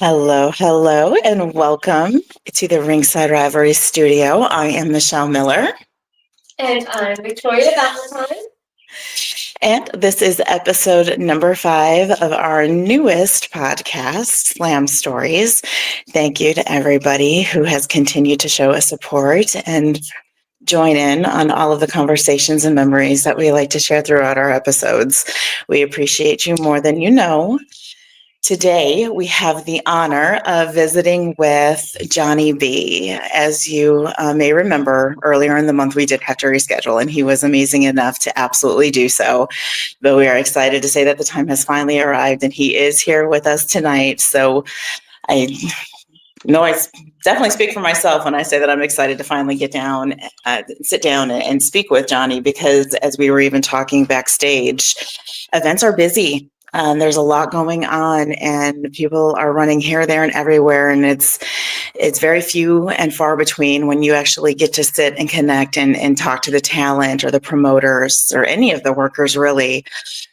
Hello, hello, and welcome to the Ringside Rivalry Studio. I am Michelle Miller. And I'm Victoria Valentine. And this is episode number 5 of our newest podcast, Slam Stories. Thank you to everybody who has continued to show us support and join in on all of the conversations and memories that we like to share throughout our episodes. We appreciate you more than you know. Today, we have the honor of visiting with Johnny B. As you may remember, earlier in the month, we did have to reschedule, and he was amazing enough to absolutely do so. But we are excited to say that the time has finally arrived, and he is here with us tonight. So I know I definitely speak for myself when I say that I'm excited to finally sit down and speak with Johnny, because as we were even talking backstage, events are busy. There's a lot going on, and people are running here, there, and everywhere. And it's very few and far between when you actually get to sit and connect and talk to the talent or the promoters or any of the workers, really.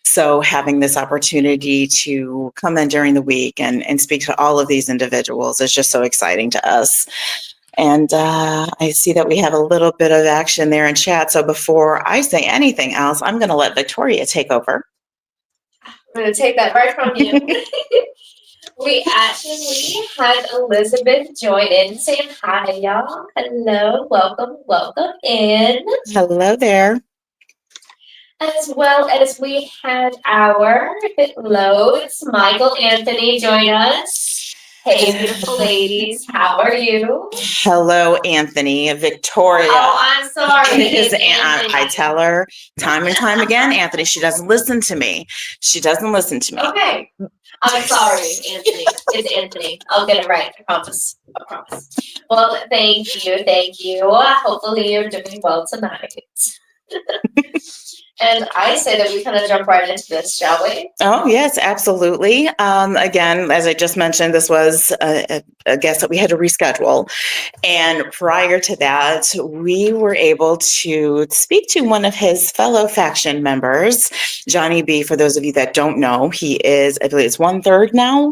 So having this opportunity to come in during the week and speak to all of these individuals is just so exciting to us. And I see that we have a little bit of action there in chat. So before I say anything else, I'm going to let Victoria take over. I'm going to take that right from you. We actually had Elizabeth join in saying hi, y'all. Hello, welcome in. Hello there. As well as we had our Loads, Michael Anthony, join us. Hey, beautiful ladies, how are you? Hello, Anthony. Victoria. Oh, I'm sorry. I tell her time and time again, Anthony, she doesn't listen to me. She doesn't listen to me. Okay. I'm sorry, Anthony. It's Anthony. I'll get it right. I promise. Well, thank you. Hopefully you're doing well tonight. And I say that we kind of jump right into this, shall we? Oh, yes, absolutely. Again, as I just mentioned, this was a guest that we had to reschedule. And prior to that, we were able to speak to one of his fellow faction members, Johnny B. For those of you that don't know, he is, I believe it's 1/3 now.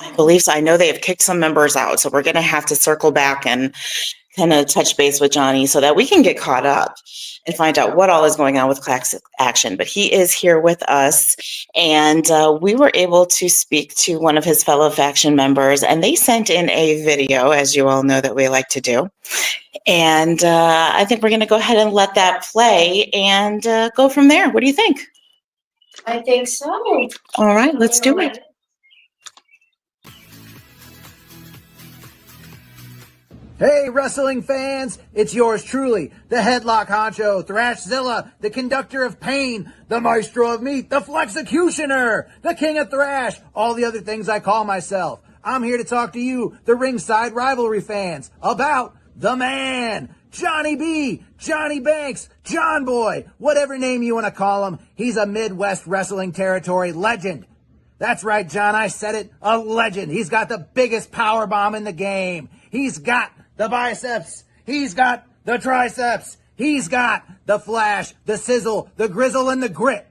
I believe so. I know they have kicked some members out. So we're going to have to circle back and kind of touch base with Johnny so that we can get caught up and find out what all is going on with Class Action. But he is here with us, and we were able to speak to one of his fellow faction members, and they sent in a video, as you all know that we like to do. And I think we're going to go ahead and let that play and go from there. What do you think? I think so. All right, let's do it. Hey, wrestling fans, it's yours truly, the headlock honcho, Thrashzilla, the conductor of pain, the maestro of meat, the flexecutioner, the king of thrash, all the other things I call myself. I'm here to talk to you, the Ringside Rivalry fans, about the man, Johnny B, Johnny Banks, John Boy, whatever name you want to call him. He's a Midwest wrestling territory legend. That's right, John, I said it, a legend. He's got the biggest power bomb in the game. He's got the biceps. He's got the triceps. He's got the flash, the sizzle, the grizzle, and the grit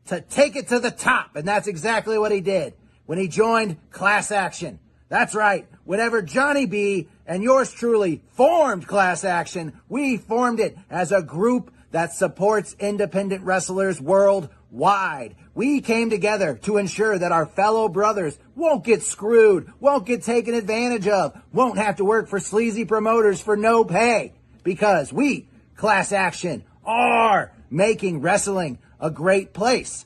to take it to the top. And that's exactly what he did when he joined Class Action. That's right. Whenever Johnny B and yours truly formed Class Action, we formed it as a group that supports independent wrestlers worldwide. We came together to ensure that our fellow brothers won't get screwed, won't get taken advantage of, won't have to work for sleazy promoters for no pay. Because we, Class Action, are making wrestling a great place.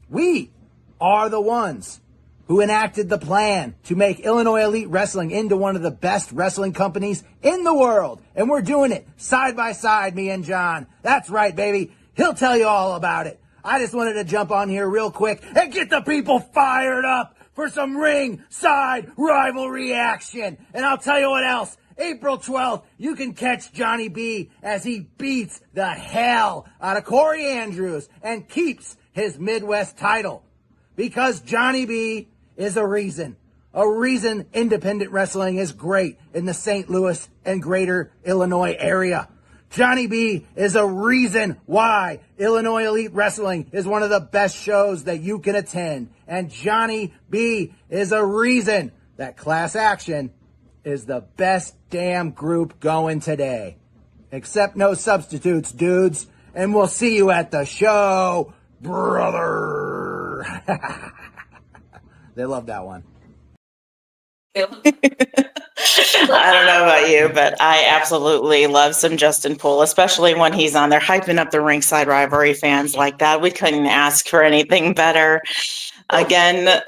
We are the ones who enacted the plan to make Illinois Elite Wrestling into one of the best wrestling companies in the world. And we're doing it side by side, me and John. That's right, baby. He'll tell you all about it. I just wanted to jump on here real quick and get the people fired up for some ringside rivalry action. And I'll tell you what else. April 12th, you can catch Johnny B as he beats the hell out of Corey Andrews and keeps his Midwest title. Because Johnny B is a reason independent wrestling is great in the St. Louis and greater Illinois area. Johnny B is a reason why Illinois Elite Wrestling is one of the best shows that you can attend. And Johnny B is a reason that Class Action is the best damn group going today. Accept no substitutes, dudes. And we'll see you at the show, brother. They love that one. I don't know about you, but I absolutely love some Justin Poole, especially when he's on there hyping up the Ringside Rivalry fans like that. We couldn't ask for anything better. Again,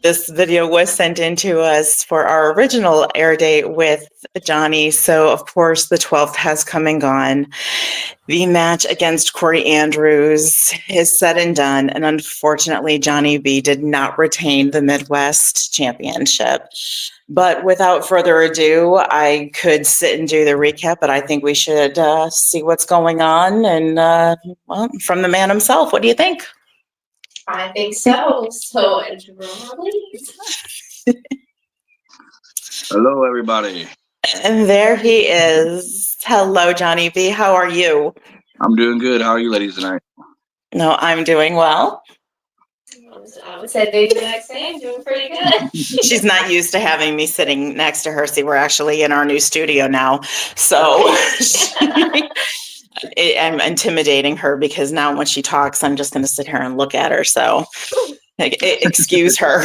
this video was sent in to us for our original air date with Johnny. So, of course, the 12th has come and gone. The match against Corey Andrews is said and done. And unfortunately, Johnny B did not retain the Midwest Championship. But without further ado, I could sit and do the recap, but I think we should see what's going on. And, well, from the man himself, what do you think? I think so. So, drum please. Hello, everybody. And there he is. Hello, Johnny B. How are you? I'm doing good. How are you ladies tonight? No, I'm doing well. I would say the exact same. Doing pretty good. She's not used to having me sitting next to her. See, we're actually in our new studio now. So I'm intimidating her because now when she talks, I'm just going to sit here and look at her. So excuse her.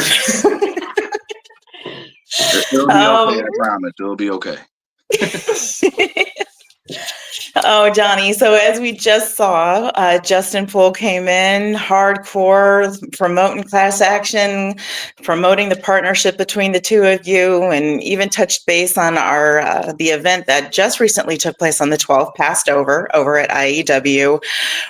It'll be okay. I promise. It'll be okay. Oh, Johnny. So as we just saw, Justin Poole came in hardcore, promoting Class Action, promoting the partnership between the two of you, and even touched base on the event that just recently took place on the 12th, passed over at IEW,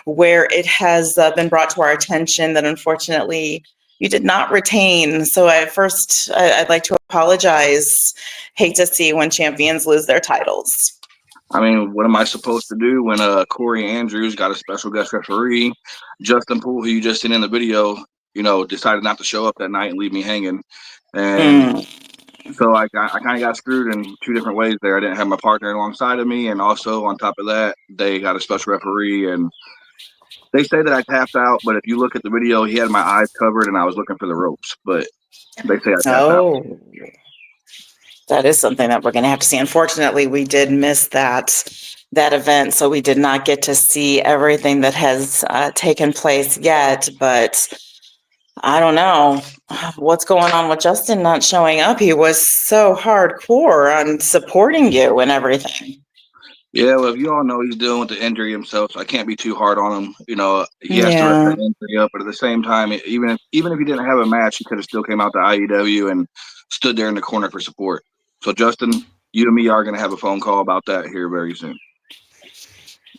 where it has been brought to our attention that unfortunately you did not retain. So I'd like to apologize. Hate to see when champions lose their titles. I mean, what am I supposed to do when Corey Andrews got a special guest referee? Justin Poole, who you just seen in the video, decided not to show up that night and leave me hanging. And so I kind of got screwed in two different ways there. I didn't have my partner alongside of me. And also on top of that, they got a special referee. And they say that I tapped out. But if you look at the video, he had my eyes covered and I was looking for the ropes. But they say I tapped out. That is something that we're going to have to see. Unfortunately, we did miss that event, so we did not get to see everything that has taken place yet. But I don't know what's going on with Justin not showing up. He was so hardcore on supporting you and everything. Yeah, well, if you all know he's dealing with the injury himself, so I can't be too hard on him. He has to rest the injury up, but at the same time, even if he didn't have a match, he could have still came out to IEW and stood there in the corner for support. So, Justin, you and me are going to have a phone call about that here very soon.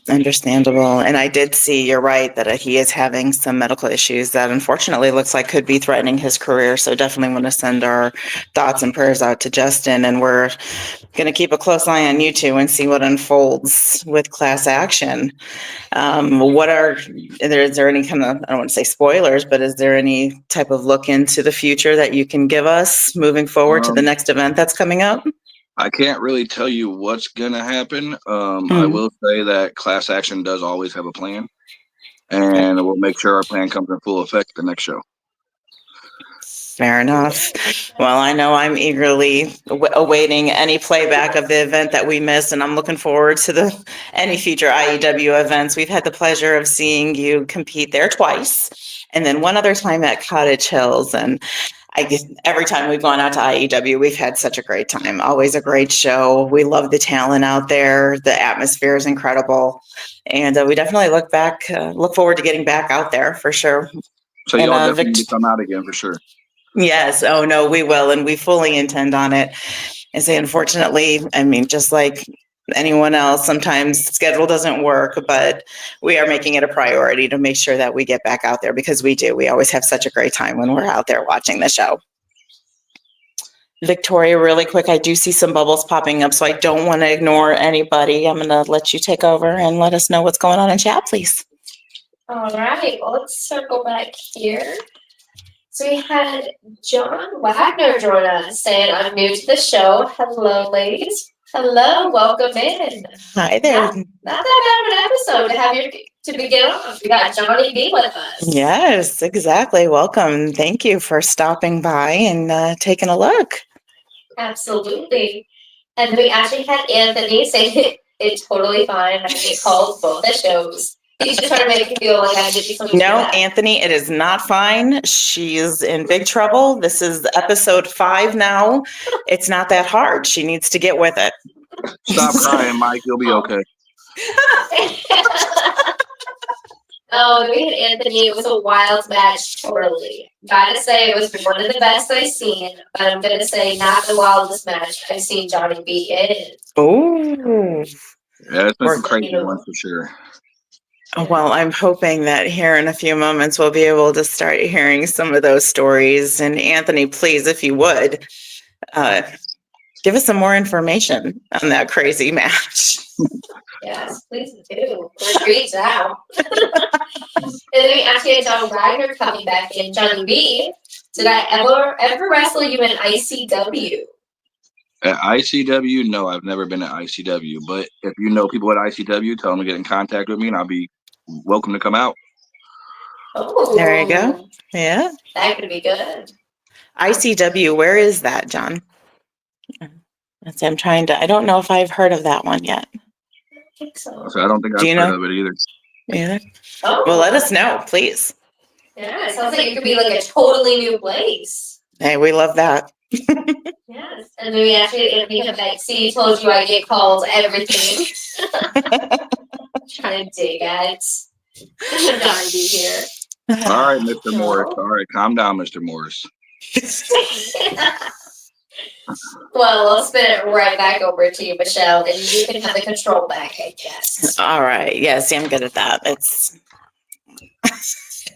Understandable. And I did see, you're right, that he is having some medical issues that unfortunately looks like could be threatening his career. So definitely want to send our thoughts and prayers out to Justin. And we're going to keep a close eye on you two and see what unfolds with Class Action. Is there any kind of, I don't want to say spoilers, but is there any type of look into the future that you can give us moving forward to the next event that's coming up? I can't really tell you what's going to happen. I will say that Class Action does always have a plan, and we'll make sure our plan comes in full effect the next show. Fair enough. Well, I know I'm eagerly awaiting any playback of the event that we missed, and I'm looking forward to any future IEW events. We've had the pleasure of seeing you compete there twice, and then one other time at Cottage Hills, and I guess every time we've gone out to IEW, we've had such a great time. Always a great show. We love the talent out there. The atmosphere is incredible. And we definitely look forward to getting back out there for sure. So y'all definitely need to come out again for sure. Yes. Oh, no, we will. And we fully intend on it. And say, unfortunately, I mean, just like anyone else, sometimes schedule doesn't work, but we are making it a priority to make sure that we get back out there because we do. We always have such a great time when we're out there watching the show. Victoria, really quick, I do see some bubbles popping up, so I don't want to ignore anybody. I'm going to let you take over and let us know what's going on in chat, please. All right. Well, let's circle back here. So we had John Wagner join us saying, I'm new to the show. Hello, ladies. Hello, welcome in. Hi there. Not that bad of an episode to have you to begin off. We got Johnny B with us. Yes, exactly. Welcome. Thank you for stopping by and taking a look. Absolutely. And we actually had Anthony say it's totally fine. I get called both the shows. He's just trying to make you feel like I did you something No, bad. Anthony, it is not fine. She's in big trouble. This is episode 5 now. It's not that hard. She needs to get with it. Stop crying, Mike. You'll be okay. Oh, we had Anthony. It was a wild match, totally. Gotta say, it was one of the best I've seen, but I'm gonna say not the wildest match I've seen Johnny B in. Oh, Yeah, it's been Or- some crazy ones for sure. well, I'm hoping that here in a few moments we'll be able to start hearing some of those stories. And Anthony, please, if you would, give us some more information on that crazy match. Yes, please do. We're reach out. And then we actually had John Wagner coming back in. Johnny B, did I ever wrestle you in ICW? At ICW, no, I've never been at ICW. But if you know people at ICW, tell them to get in contact with me, and I'll be welcome to come out. Oh, There you go. Yeah. That could be good. ICW, where is that, John? I don't know if I've heard of that one yet. I think so. So I don't think Do I've you heard know? of it either. Yeah. Oh, Well, let us know, please. Yeah, it sounds like it could be like a totally new place. Hey, we love that. Yes, and then we actually have that. See, told you I get called everything. Trying to dig at Johnny B here. All right, Mr. Morris. All right, calm down, Mr. Morris. Well, I'll spin it right back over to you, Michelle, and you can have the control back, I guess. All right. Yes, I'm good at that. It's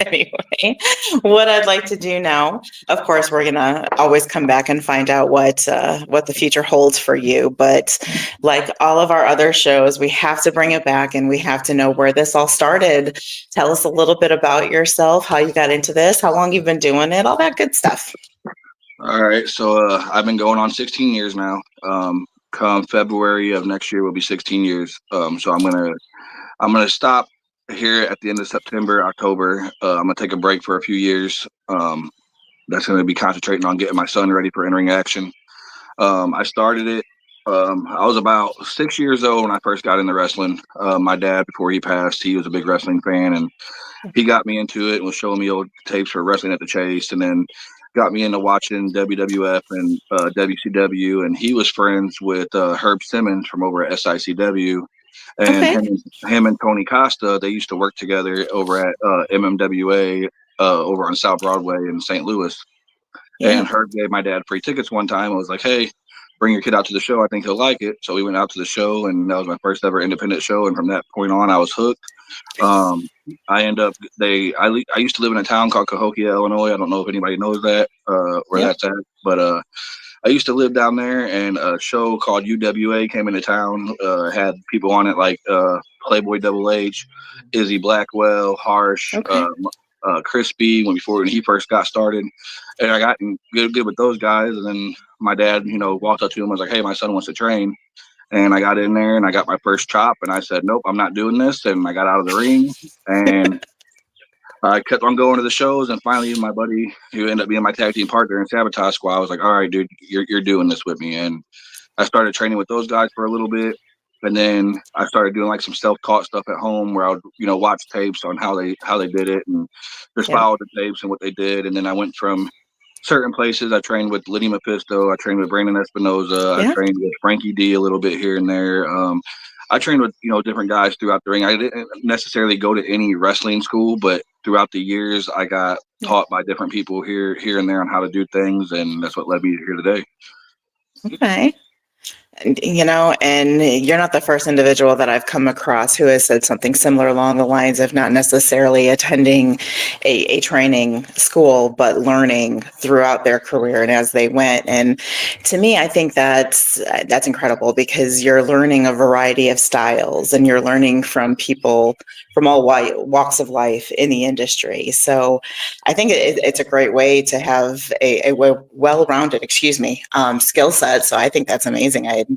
anyway, what I'd like to do now, of course, we're gonna always come back and find out what the future holds for you. But like all of our other shows, we have to bring it back and we have to know where this all started. Tell us a little bit about yourself, how you got into this, how long you've been doing it, all that good stuff. All right, so I've been going on 16 years now. Come February of next year will be 16 years. So I'm gonna stop here at the end of September, October. I'm gonna take a break for a few years. That's gonna be concentrating on getting my son ready for entering action. I started it. I was about 6 years old when I first got into wrestling. My dad, before he passed, he was a big wrestling fan, and he got me into it and was showing me old tapes for Wrestling at the Chase, and then got me into watching WWF and WCW. And he was friends with Herb Simmons from over at SICW, and Okay. him and Tony Costa, they used to work together over at MMWA over on South Broadway in St. Louis. Yeah. And Herb gave my dad free tickets one time. I was like, hey, bring your kid out to the show. I think he'll like it. So we went out to the show, and that was my first ever independent show. And from that point on, I was hooked. I used to live in a town called Cahokia, Illinois. I don't know if anybody knows that, where Yeah. that's at, but I used to live down there, and a show called UWA came into town, had people on it like Playboy Double H, Izzy Blackwell, Harsh, Okay. Crispy when he first got started. And I got good with those guys. And then my dad, walked up to him and was like, hey, my son wants to train. And I got in there and I got my first chop, and I said, nope, I'm not doing this. And I got out of the ring, and I kept on going to the shows. And finally, my buddy, who ended up being my tag team partner in Sabotage Squad, I was like, all right, dude, you're doing this with me. And I started training with those guys for a little bit. And then I started doing like some self-taught stuff at home where I would, watch tapes on how they did it, and just Yeah. follow the tapes and what they did. And then I went from certain places. I trained with Liddy Mephisto. I trained with Brandon Espinoza. Yeah. I trained with Frankie D a little bit here and there. I trained with, different guys throughout the ring. I didn't necessarily go to any wrestling school, but throughout the years, I got taught by different people here and there on how to do things. And that's what led me here today. Okay. And you're not the first individual that I've come across who has said something similar along the lines of not necessarily attending a training school, but learning throughout their career and as they went. And to me, I think that's incredible, because you're learning a variety of styles and you're learning from people from all walks of life in the industry. So I think it's a great way to have a well-rounded, skill set. So I think that's amazing.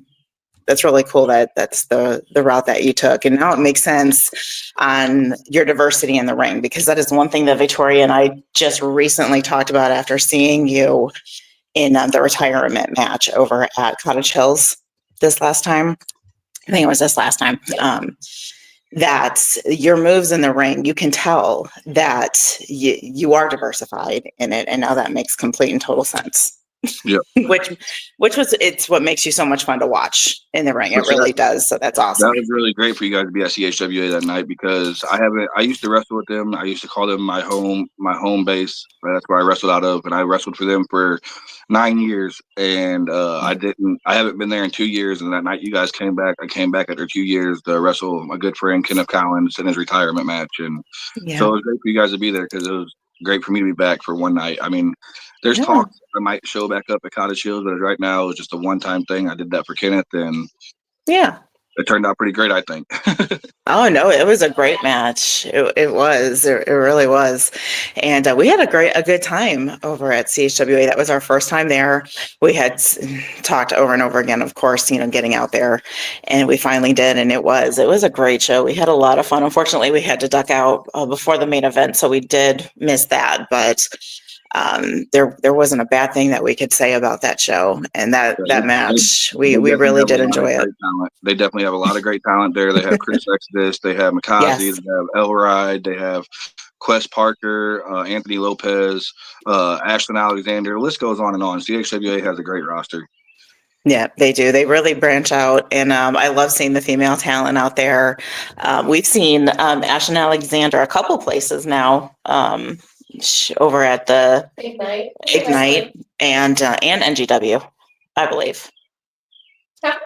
that's really cool that that's the route that you took. And now it makes sense on your diversity in the ring, because that is one thing that Victoria and I just recently talked about after seeing you in the retirement match over at Cottage Hills this last time. I think it was this last time. That your moves in the ring, you can tell that you are diversified in it, and now that makes complete and total sense. Yeah. which was, it's what makes you so much fun to watch in the ring. It really does. So that's awesome. That was really great for you guys to be at CHWA that night, because I used to wrestle with them. I used to call them my home base. That's where I wrestled out of, and I wrestled for them for 9 years. And I haven't been there in 2 years. And that night you guys came back. I came back after 2 years to wrestle my good friend Kenneth Collins in his retirement match. And so it was great for you guys to be there, because it was great for me to be back for one night. I mean, there's talk I might show back up at Cottage Hills, but right now it's just a one-time thing. I did that for Kenneth, and it turned out pretty great, I think. Oh no, it was a great match. It was. It really was. And we had a good time over at CHWA. That was our first time there. We had talked over and over again, of course, getting out there, and we finally did. And it was a great show. We had a lot of fun. Unfortunately, we had to duck out before the main event, so we did miss that. But there wasn't a bad thing that we could say about that show and that match. We really did enjoy it. They definitely have a lot of great talent there. They have Chris Exodus, they have Makazi, they have Elride, they have Quest Parker, Anthony Lopez, Ashton Alexander. The list goes on and on. CHWA has a great roster. Yeah, they do. They really branch out, and I love seeing the female talent out there. We've seen Ashton Alexander a couple places now. Over at the Ignite and NGW, I believe. Yeah.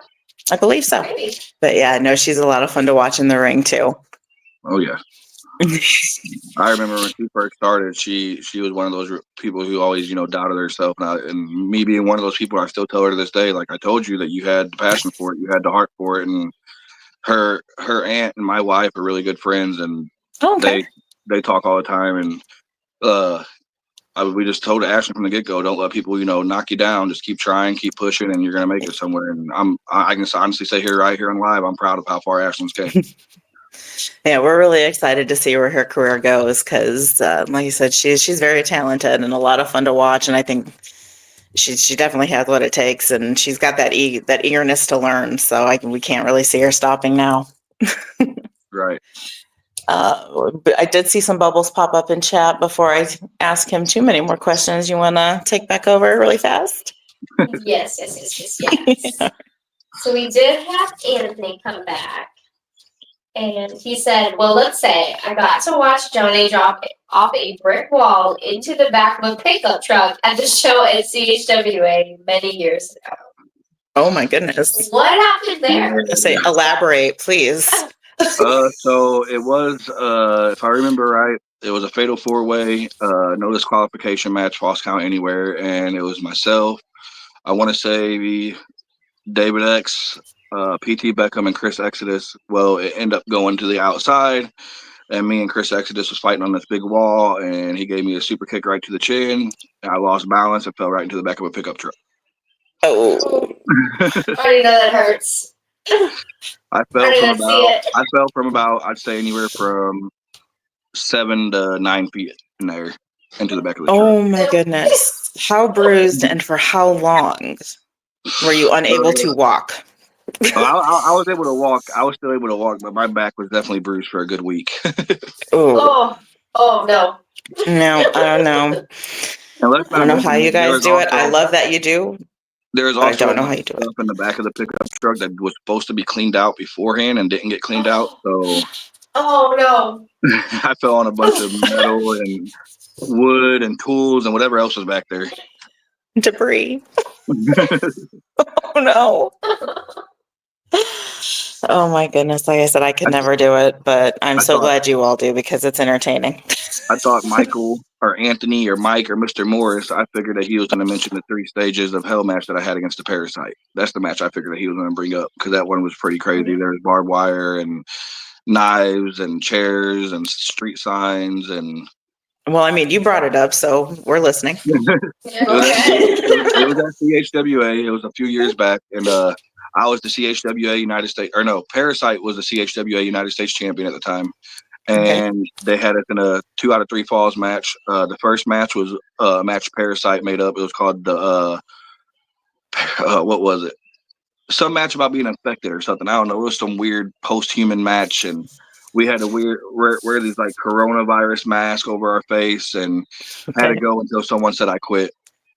I believe so. Maybe. But yeah, no, she's a lot of fun to watch in the ring too. Oh yeah. I remember when she first started, she was one of those people who always, doubted herself. And me being one of those people, I still tell her to this day, like, I told you that you had the passion for it, you had the heart for it. And her aunt and my wife are really good friends, and they talk all the time. And we just told Ashton from the get-go, don't let people, knock you down. Just keep trying, keep pushing, and you're going to make it somewhere. And I can honestly say right here on live, I'm proud of how far Ashton's came. Yeah, we're really excited to see where her career goes, because like you said, she's very talented and a lot of fun to watch. And I think she definitely has what it takes, and she's got that eagerness to learn. So we can't really see her stopping now. Right. I did see some bubbles pop up in chat before I ask him too many more questions. You want to take back over really fast? Yes. So we did have Anthony come back, and he said, well, let's say I got to watch Johnny drop off a brick wall into the back of a pickup truck at the show at CHWA many years ago. Oh my goodness. What happened there? Say, elaborate, please. So it was, if I remember right, it was a fatal 4-way, no disqualification match, false count anywhere, and it was myself. I want to say David X, PT Beckham, and Chris Exodus. Well, it ended up going to the outside, and me and Chris Exodus was fighting on this big wall, and he gave me a super kick right to the chin. And I lost balance and fell right into the back of a pickup truck. Oh. I already know that hurts. I fell from about, I'd say anywhere from 7 to 9 feet in there into the back of the truck. Oh my goodness. How bruised and for how long were you unable to walk? I was able to walk. I was still able to walk, but my back was definitely bruised for a good week. Oh no. No, I don't know. I don't know how you guys do it. I love that you do. There's also I don't know how you do it. stuff in the back of the pickup truck that was supposed to be cleaned out beforehand and didn't get cleaned out. So no. I fell on a bunch of metal and wood and tools and whatever else was back there. Debris. Oh no. Oh my goodness. Like I said, I could never do it, but I'm so glad you all do, because it's entertaining. I thought Michael or Anthony or Mike or Mr. Morris, I figured that he was going to mention the 3 stages of hell match that I had against the Parasite. That's the match I figured that he was going to bring up, because that one was pretty crazy. There was barbed wire and knives and chairs and street signs and... Well, I mean, you brought it up, so we're listening. It was at CHWA. It was a few years back, and I was the CHWA United States, or no, Parasite was the CHWA United States champion at the time. And they had us in a 2 out of 3 falls match. The first match was a match Parasite made up. It was called the, what was it? Some match about being infected or something. I don't know. It was some weird post-human match. And we had to wear these like coronavirus mask over our face and had to go until someone said I quit.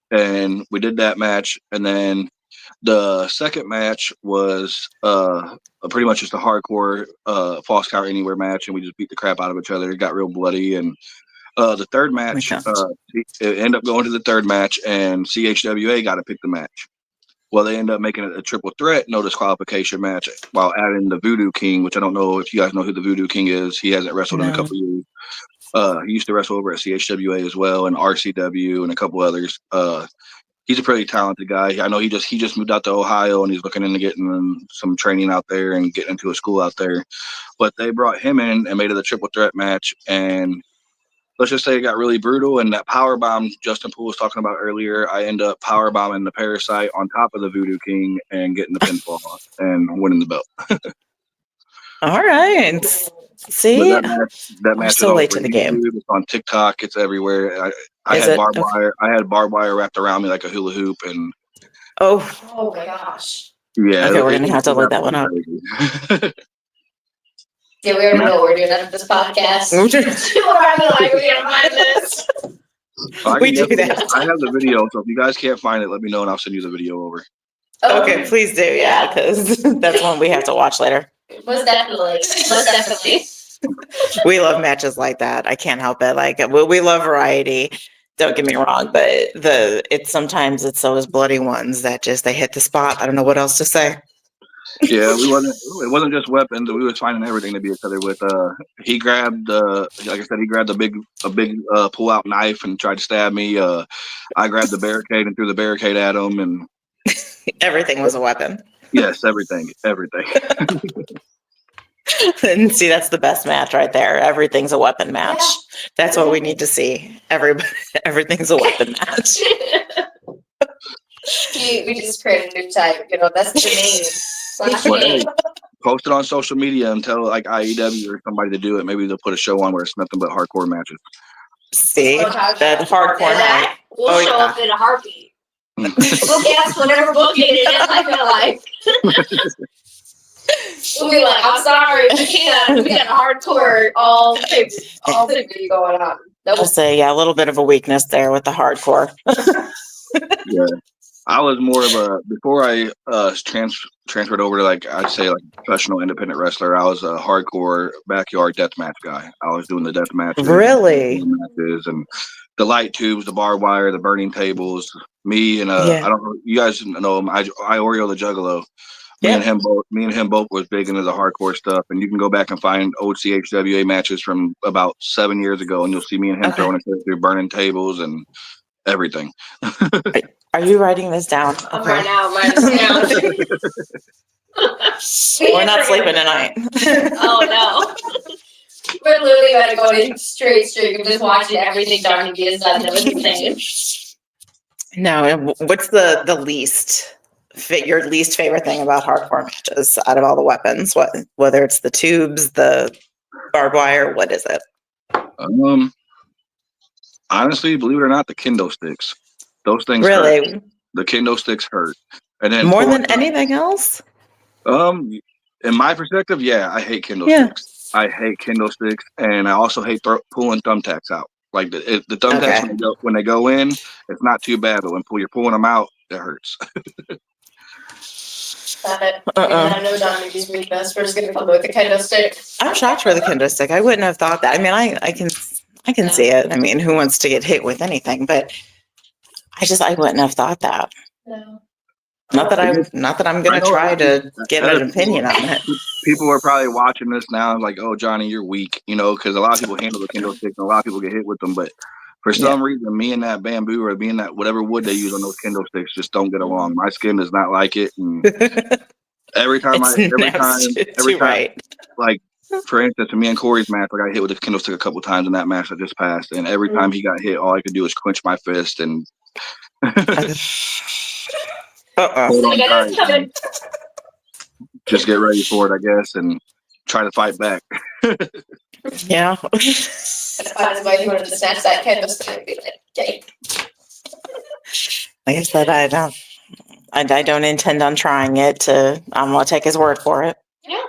And we did that match. And then the second match was pretty much just a hardcore false count anywhere match, and we just beat the crap out of each other. It got real bloody. And the third match, it ended up going to the third match, and CHWA got to pick the match. Well, they ended up making it a triple threat, no disqualification match, while adding the Voodoo King, which I don't know if you guys know who the Voodoo King is. He hasn't wrestled in a couple of years. He used to wrestle over at CHWA as well, and RCW and a couple others. He's a pretty talented guy. I know he just moved out to Ohio, and he's looking into getting some training out there and getting into a school out there. But they brought him in and made it a triple threat match, and let's just say it got really brutal. And that power bomb Justin Poole was talking about earlier, I end up power bombing the Parasite on top of the Voodoo King and getting the pinfall and winning the belt. All right. See, that match so late to the game. It's on TikTok. It's everywhere. I had barbed wire. I had barbed wire wrapped around me like a hula hoop, and oh my gosh. Yeah. Okay, we're gonna have to look that one up. Yeah, we already know what we're doing after this podcast. We're gonna find this. We do that. I have the video, so if you guys can't find it, let me know and I'll send you the video over. Okay, please do. Yeah, because that's one we have to watch later. Most definitely. We love matches like that. I can't help it. Like we love variety. Don't get me wrong, but it's sometimes those bloody ones that just they hit the spot. I don't know what else to say. Yeah, it wasn't just weapons. We was finding everything to be each other with. He grabbed like I said, he grabbed a big pull out knife and tried to stab me. I grabbed the barricade and threw the barricade at him, and everything was a weapon. Yes, everything. And see, that's the best match right there. Everything's a weapon match. That's what we need to see. Everything's a weapon match. We just created a new type. That's the name. Post it on social media and tell like IEW or somebody to do it. Maybe they'll put a show on where it's nothing but hardcore matches. See, that hardcore match. We'll show up in a heartbeat. We'll guess whatever booking it is. I feel like. We'll be like, I'm sorry, we can't. We got a hardcore all things going on. I'll say, a little bit of a weakness there with the hardcore. Yeah, I was more of a before I transferred over to I'd say professional independent wrestler. I was a hardcore backyard deathmatch guy. I was doing the death matches, really, matches, and the light tubes, the barbed wire, the burning tables. Me and I don't know, you guys know him. I Oreo the Juggalo. Me and him both was big into the hardcore stuff, and you can go back and find old CHWA matches from about 7 years ago, and you'll see me and him throwing it through burning tables and everything. Are you writing this down? I'm right now. Writing this down. We're not sleeping tonight. Oh no. We're literally about to go in straight and just watching everything Johnny B has done. That was insane. No, what's your least favorite thing about hardcore matches out of all the weapons? Whether it's the tubes, the barbed wire, what is it? Honestly, believe it or not, the kendo sticks. Those things really hurt. The kendo sticks hurt. And then more than anything else? In my perspective, I hate kendo sticks. I hate kendo sticks, and I also hate pulling thumbtacks out. Like the thumbtacks when they go in, it's not too bad, but when you're pulling them out, it hurts. Got it. I know Johnny B's weakness. We're just gonna come with the kendo stick. I'm shocked for the kendo stick. I wouldn't have thought that. I mean, I can see it. I mean, who wants to get hit with anything? But I wouldn't have thought that. No. Not that I'm gonna try to get an opinion on it. People are probably watching this now like, oh, Johnny, you're weak, because a lot of people handle the kendo stick and a lot of people get hit with them, but for some reason, me and that bamboo or me and that whatever wood they use on those kendo sticks just don't get along. My skin does not like it, and every time, like for instance, in me and Corey's match, I got hit with a kendo stick a couple times in that match that just passed, and every time he got hit, all I could do was clench my fist and. just get ready for it, I guess, and try to fight back. Yeah. That's fine. Somebody wanted to snatch that candlestick and be like, okay. Like I said, I don't intend on trying it. I'm gonna take his word for it. Yeah.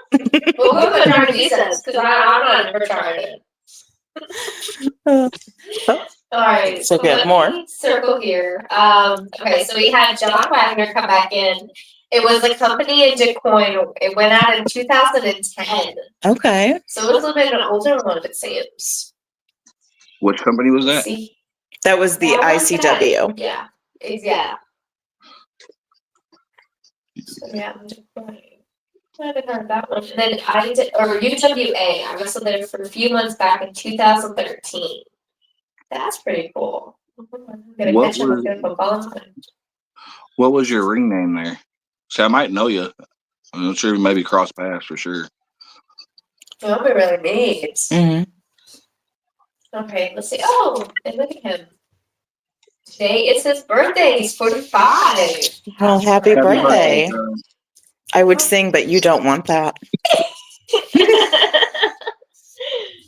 Well, we'll go try what he says because I'm not ever trying it. All right. So good. let More. me circle here. Okay, so we had John Wagner come back in. It was a company in Bitcoin. It went out in 2010. Okay. So it was a little bit of an older one, it seems. Which company was that? See, That was the that was that. ICW. Yeah. Yeah. So yeah, Bitcoin. I haven't heard that one. And then I did, or UWA. I wrestled there for a few months back in 2013. That's pretty cool. I'm gonna What catch up with was- good football. What was your ring name there? See, I might know you. I'm sure we maybe cross paths for sure. That'll be really neat. Hmm. Okay, let's see. Oh, and look at him. Today is his birthday. He's 45. Well, happy birthday. Uh, I would sing, but you don't want that.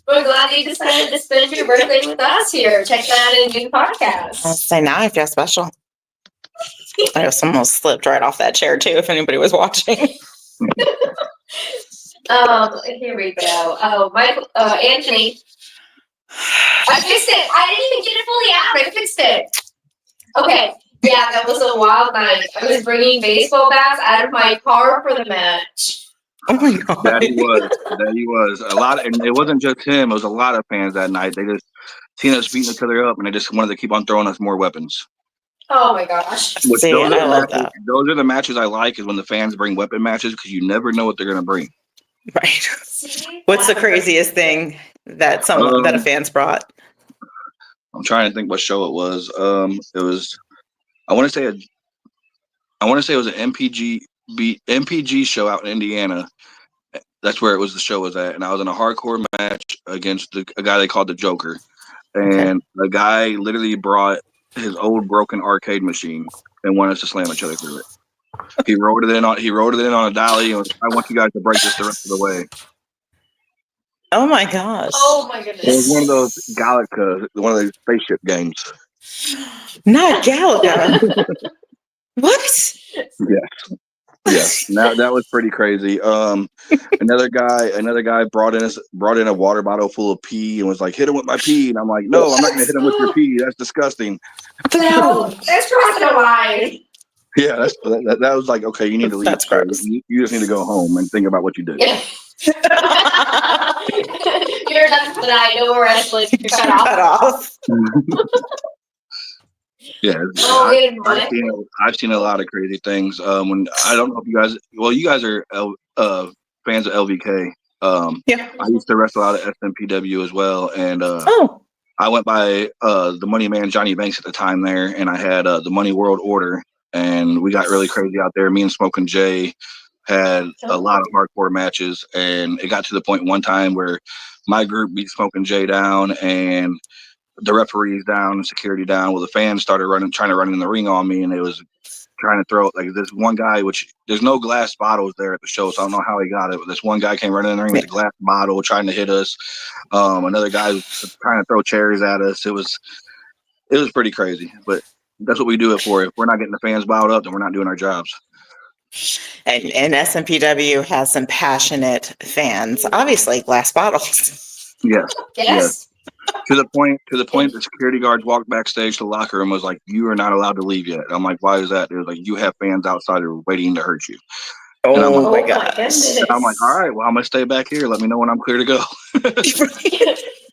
We're glad you decided to spend your birthday with us here. Check that out in the new I'll podcast. say now I feel special. I just almost slipped right off that chair too. If anybody was watching. Here we go. Oh, Michael, Anthony. I fixed it. I didn't even get it fully out. I fixed it. Okay. Yeah, that was a wild night. I was bringing baseball bats out of my car for the match. Oh my god. That he was. A lot, and it wasn't just him. It was a lot of fans that night. They just seen us beating each other up, and they just wanted to keep on throwing us more weapons. Oh my gosh. Which See, those and are I the love matches- that. Those are the matches I like. Is when the fans bring weapon matches because you never know what they're gonna bring. Right. See? What's the craziest thing that someone that a fan's brought? I'm trying to think what show it was. It was. I want to say it was an MPG show out in Indiana. That's where the show was at, and I was in a hardcore match against a guy they called the Joker, and the guy literally brought his old broken arcade machine and wanted us to slam each other through it. He rode it in on a dolly, and was, I want you guys to break this the rest of the way. Oh my gosh. Oh my It was goodness. one of those Galaga, one of those spaceship games. Not Galaga. What? Yes, that was pretty crazy. Another guy brought in a water bottle full of pee and was like, "Hit him with my pee," and I'm like, "No, I'm not gonna hit him with your pee. That's disgusting." No, that's crossing a line. Yeah, that was like, okay, you need to leave. That's gross. You just need to go home and think about what you did. Yeah. You're done for the night. No more wrestling. You're cut Cut off. off. Yeah, Oh, wait a minute. I've seen a lot of crazy things. When I don't know if you guys are fans of LVK. Yeah. I used to wrestle out at SMPW as well, and Oh. I went by the Money Man Johnny Banks at the time there, and I had the Money World Order, and we got really crazy out there. Me and Smokin' Jay had a lot of hardcore matches, and it got to the point one time where my group beat Smokin' Jay down, and the referees down and security down. Well, the fans started trying to run in the ring on me, and it was trying to throw like this one guy, which there's no glass bottles there at the show, so I don't know how he got it. But this one guy came running in the ring with a glass bottle trying to hit us. Another guy was trying to throw chairs at us. It was pretty crazy, but that's what we do it for. If we're not getting the fans bowed up, then we're not doing our jobs. And SMPW has some passionate fans. Obviously, glass bottles. Yes. Yes. To the point the security guards walked backstage to the locker room and was like, "You are not allowed to leave yet." I'm like, "Why is that?" They were like, "You have fans outside who are waiting to hurt you." And I'm Oh like, my gosh. goodness. And I'm like, "All right, well, I'm gonna stay back here. Let me know when I'm clear to go."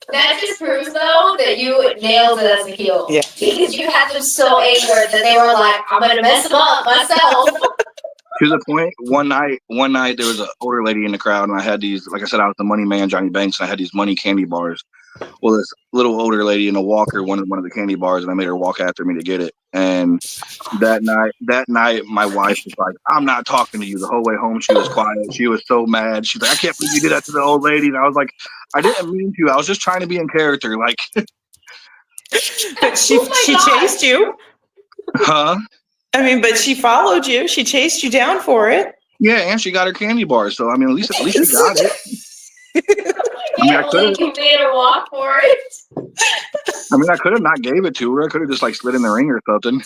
That just proves, though, that you nailed it as a heel. Yeah. Because you had them so angered that they were like, I'm going to mess them up myself. To the point, one night there was an older lady in the crowd, and I had these, like I said, I was the Money Man Johnny Banks, and I had these money candy bars. Well, this little older lady in a walker wanted one of the candy bars, and I made her walk after me to get it. And that night, my wife was like, "I'm not talking to you." The whole way home, she was quiet. She was so mad. She's like, "I can't believe you did that to the old lady." And I was like, "I didn't mean to. I was just trying to be in character." Like, But she Oh my she gosh. chased you. huh? I mean, but she followed you. She chased you down for it. Yeah, and she got her candy bar. So I mean, at least she got it. I mean, I can't believe you made her walk for it. I mean, I could have not gave it to her. I could have just like slid in the ring or something.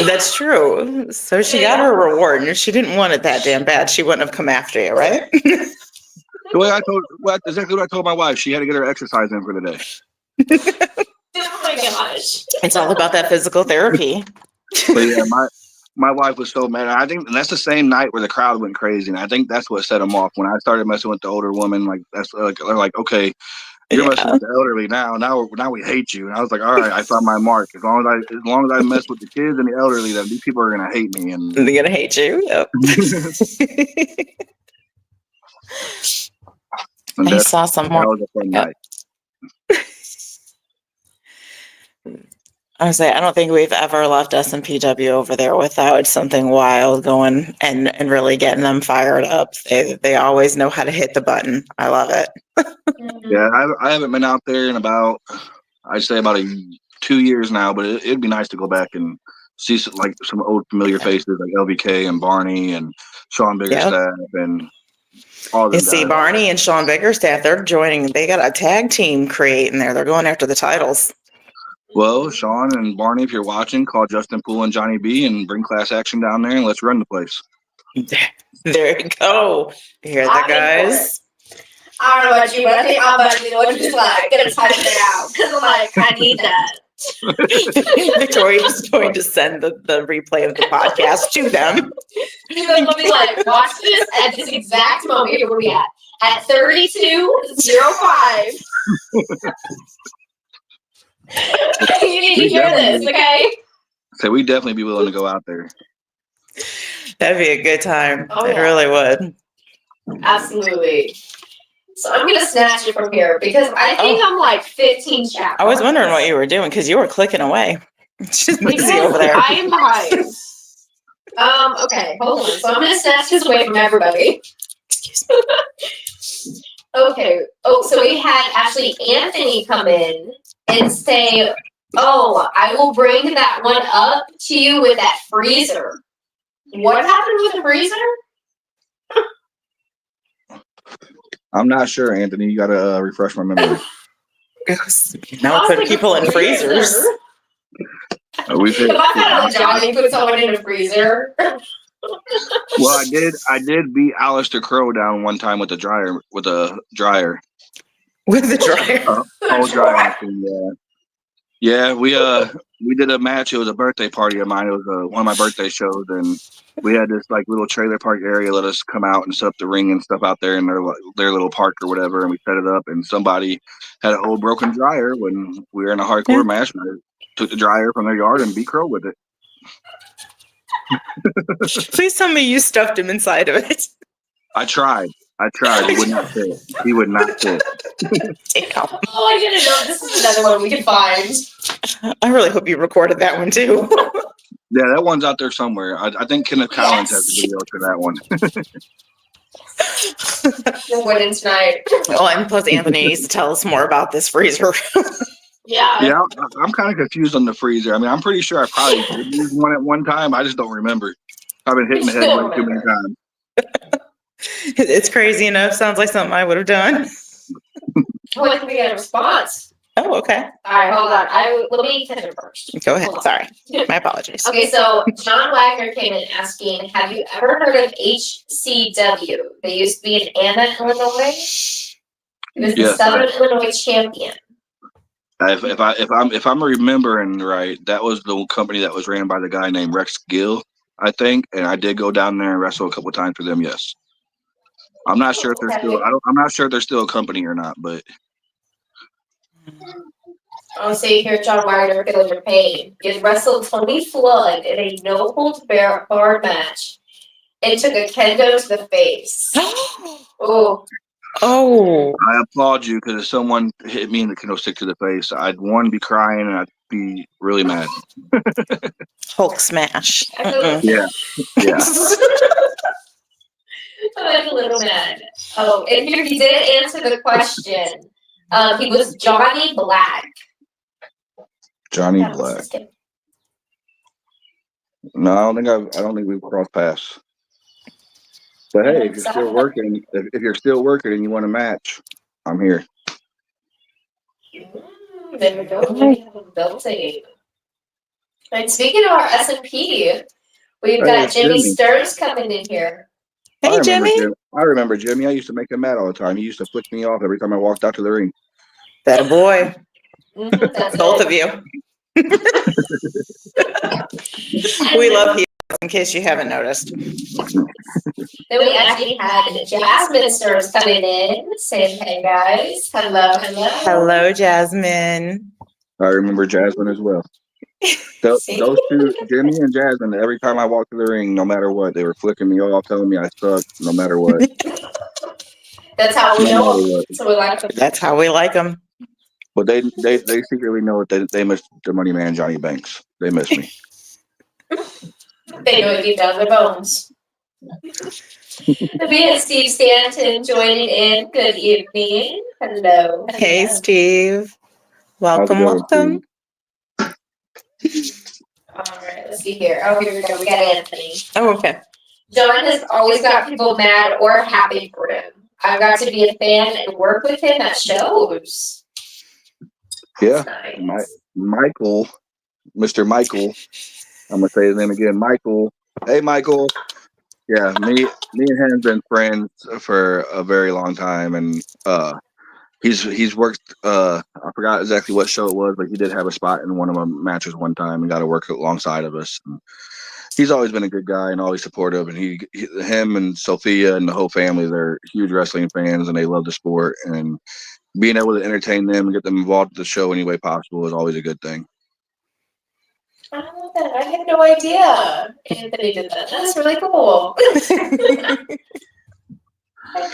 That's true. So she got her reward, and if she didn't want it that damn bad, she wouldn't have come after you, right? The way exactly what I told my wife. She had to get her exercise in for the day. Oh my gosh. It's all about that physical therapy. But yeah, my wife was so mad. I think that's the same night where the crowd went crazy, and I think that's what set them off. When I started messing with the older woman, like that's like they're like, okay, you're messing with the elderly now. Now we hate you. And I was like, all right, I found my mark. As long as I mess with the kids and the elderly, then these people are gonna hate me. And They're gonna hate you. Yep. I saw some that more. was a fun night. I was say I don't think we've ever left SMPW over there without something wild going and really getting them fired up. They always know how to hit the button. I love it. Yeah, I haven't been out there in about I'd say about 2 years now, but it'd be nice to go back and see some old familiar faces like LBK and Barney and Sean Biggerstaff and all of them. You see, guys. Barney and Sean Biggerstaff, they're joining. They got a tag team creating there. They're going after the titles. Well, Sean and Barney, if you're watching, call Justin Poole and Johnny B and bring Class Action down there and let's run the place. There you go. You hear that, guys? I don't know about you, but I think I'm about to be the one who's like gonna type it out because I'm like, I need that. Victoria's going to send the replay of the podcast to them. We'll be like, watch this at this exact moment. Here, where we at 32:05. You need to hear this, okay? So we'd definitely be willing to go out there. That'd be a good time. Oh, It yeah. really would. Absolutely. So I'm gonna snatch it from here because I think I'm like 15 chapters. I was wondering what you were doing because you were clicking away. She's busy Because over there. I am behind. Okay, hold on. So I'm gonna snatch this away from everybody. Excuse me. Okay. Oh, so we had actually Anthony come in and say, "Oh, I will bring that one up to you with that freezer." What happened with the freezer? I'm not sure, Anthony. You gotta refresh my memory. Now put people in freezers. We've hit, If I had a Johnny put someone in a freezer. well, I did beat Aleister Crow down one time with a dryer. With the dryer. Dryer. Yeah, we did a match. It was a birthday party of mine. It was one of my birthday shows, and we had this like little trailer park area. Let us come out and set up the ring and stuff out there in their little park or whatever, and we set it up. And somebody had an old broken dryer when we were in a hardcore match. And I took the dryer from their yard and beat Crow with it. Please tell me you stuffed him inside of it. I tried. He would not fit. He would not fit. Damn. Oh, I didn't know this is another one we could find. I really hope you recorded that one too. Yeah, that one's out there somewhere. I think Kenneth Collins has a video for that one. We're winning tonight. Well, and plus Anthony needs to tell us more about this freezer. Yeah. Yeah, I'm kind of confused on the freezer. I mean, I'm pretty sure I probably did use one at one time. I just don't remember. I've been hitting the head way too many times. It's crazy enough. Sounds like something I would have done. Oh, I think we got a response. Oh, okay. All right, hold on. Let me catch it first. Go ahead. Hold on. Sorry. My apologies. Okay, so John Wagner came in asking, have you ever heard of HCW? They used to be in Anna, Illinois. He was the Yes. Southern Illinois champion. If I'm remembering right, that was the company that was ran by the guy named Rex Gill, I think, and I did go down there and wrestle a couple of times for them. Yes, I'm not sure if they're still. I'm not sure if they're still a company or not, but. I'll say here, John Wagner feeling your pain. He has wrestled Tony Flood in a no-holds-barred match and took a kendo to the face. Oh. Oh. I applaud you because if someone hit me in the kendo stick to the face, I'd be crying and I'd be really mad. Hulk smash. Yeah. I'm a little mad. Oh, and here he did answer the question. He was Johnny Black. Johnny Black. No, I don't think we've crossed paths. But hey, Yeah, if you're still working, if you're still working and you want a match, I'm here. There we go. We have a built-in. And speaking of our S&P, we've Hey, got it's Jimmy Jimmy. Sturz coming in here. Hey, Jimmy. I remember Jimmy. I used to make him mad all the time. He used to flick me off every time I walked out to the ring. That a boy. That's Both it. of you. We love you, in case you haven't noticed. Then we actually had Jasmine Sturz coming in, saying, "Hey guys, hello, hello." Hello, Jasmine. I remember Jasmine as well. See? Those two, Jimmy and Jasmine, every time I walked to the ring, no matter what, they were flicking me off, telling me I suck, no matter what. That's how we No know matter them. what. So we like them. That's how we like them. But they secretly know that they miss the money man Johnny Banks. They miss me. They know it deep down their bones. We have Steve Stanton joining in. Good evening. Hello. Hey, hello. Steve. Welcome, How's it going, welcome. All right, let's see here. Oh, here we go. We got Anthony. Oh, okay. John has always got people mad or happy for him. I've got to be a fan and work with him at shows. Yeah, That's nice. Michael, Mr. Michael. I'm gonna say his name again, Michael. Hey, Michael. Yeah, me and him have been friends for a very long time, and he's worked. I forgot exactly what show it was, but he did have a spot in one of my matches one time and got to work alongside of us. And he's always been a good guy and always supportive. And him and Sophia and the whole family, they're huge wrestling fans and they love the sport. And being able to entertain them and get them involved with the show any way possible is always a good thing. I love that. I had no idea Anthony did that. That's really cool.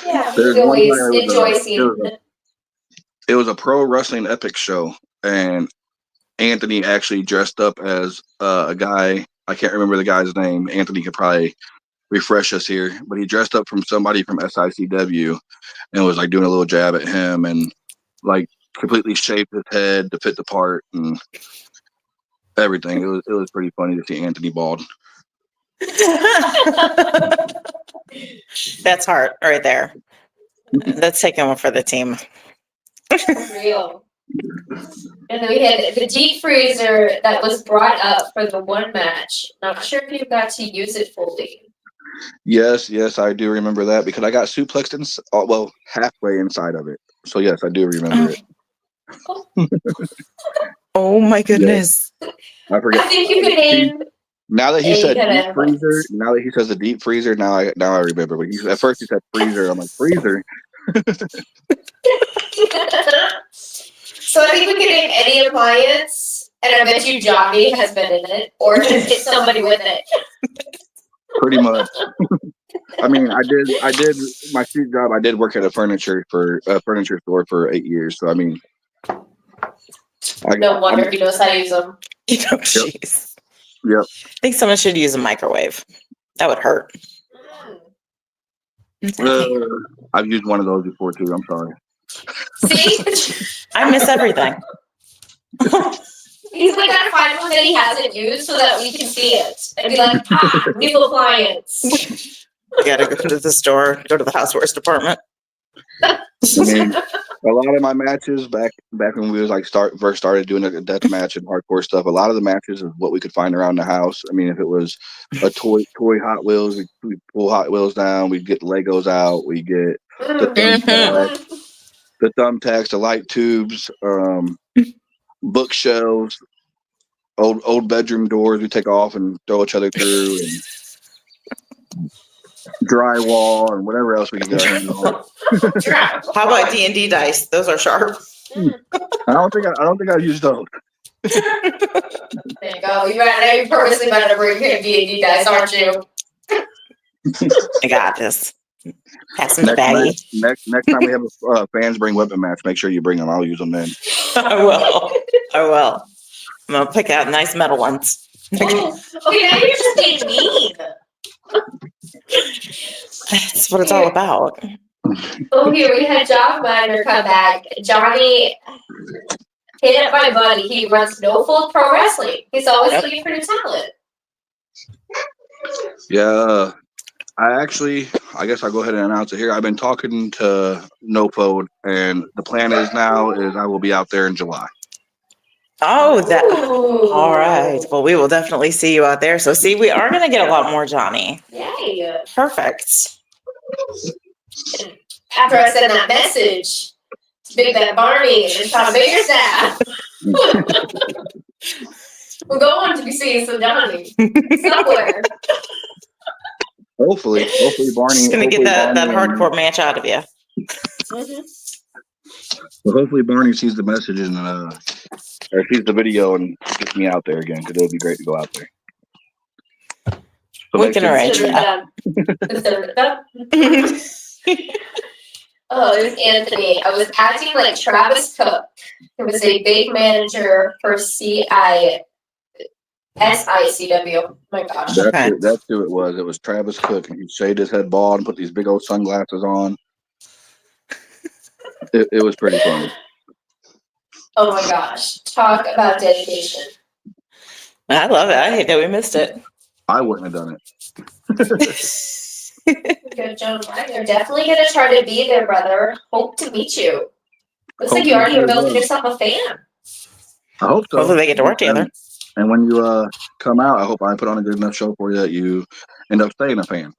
Yeah, There's we one always time enjoy seeing it was a pro wrestling epic show, and Anthony actually dressed up as a guy. I can't remember the guy's name. Anthony could probably refresh us here, but he dressed up from somebody from SICW and was like doing a little jab at him and like completely shaved his head to fit the part and everything. It was pretty funny to see Anthony bald. That's heart right there. That's taking one for the team. real. And then we had the deep freezer that was brought up for the one match. Not sure if you got to use it fully. Yes, I do remember that because I got suplexed halfway inside of it. So yes, I do remember it. Oh my goodness. I forget. I think you could name. Now that he Hey, said you deep gotta- freezer, now that he says the deep freezer, now I remember. But at first he said freezer. I'm like, freezer. So I think we could name any appliance, and I bet you Johnny has been in it, or it's somebody with it. Pretty much. I mean, I did my street job. I did work at a furniture store for 8 years. So I mean, No wonder he knows how to use them. You know, jeez. Yep. I think someone should use a microwave. That would hurt. I've used one of those before too. I'm sorry. See? I miss everything. He's like gotta find one that he hasn't used so that we can see it. And be like, new appliance. You gotta go to the store, go to the housewares department. I mean, a lot of my matches back when we was like first started doing a death match and hardcore stuff. A lot of the matches is what we could find around the house. I mean, if it was a toy Hot Wheels, we'd pull Hot Wheels down. We'd get Legos out. We get the thumbtacks, the light tubes, bookshelves, old bedroom doors we take off and throw each other through, and drywall and whatever else we can go. How about D&D dice? Those are sharp. I don't think I've used those. There you go. You purposely better bring him D&D dice, aren't you? I got this. Pass them the baggie. Next time we have a fans bring weapon match, make sure you bring them. I'll use them then. I will. I'm gonna pick out nice metal ones. Okay, now you're just being mean. That's what it's all about. Oh, here we had John Miner come back. Johnny hit up my buddy. He runs No Fold Pro Wrestling. He's always looking for new talent. Yeah. I guess I'll go ahead and announce it here. I've been talking to NoFo, and the plan is I will be out there in July. Oh, that. Ooh. All right. Well, we will definitely see you out there. So, see, we are going to get a lot more Johnny. Yay. Perfect. After I send that message to Big Bad Barney and Tom Biggerstaff, we're going to be seeing some Johnny somewhere. Hopefully Barney. Just going to get hopefully that Barney hardcore match out of you. Well, hopefully Barney sees the message and or sees the video and gets me out there again, because it would be great to go out there. So We can arrange that. Oh, it was Anthony. I was acting like Travis Cook, who was a big manager for SICW. Oh my gosh. That's who it was. It was Travis Cook, and he shaved his head bald and put these big old sunglasses on. It was pretty funny. Oh my gosh. Talk about dedication. I love it. I hate that we missed it. I wouldn't have done it. Good job. They're definitely going to try to be there, brother. Hope to meet you. Looks like you Hope to already meet you as built well. yourself a fan. I hope so. Hopefully they get to work together. And when you come out, I hope I put on a good enough show for you that you end up staying a fan.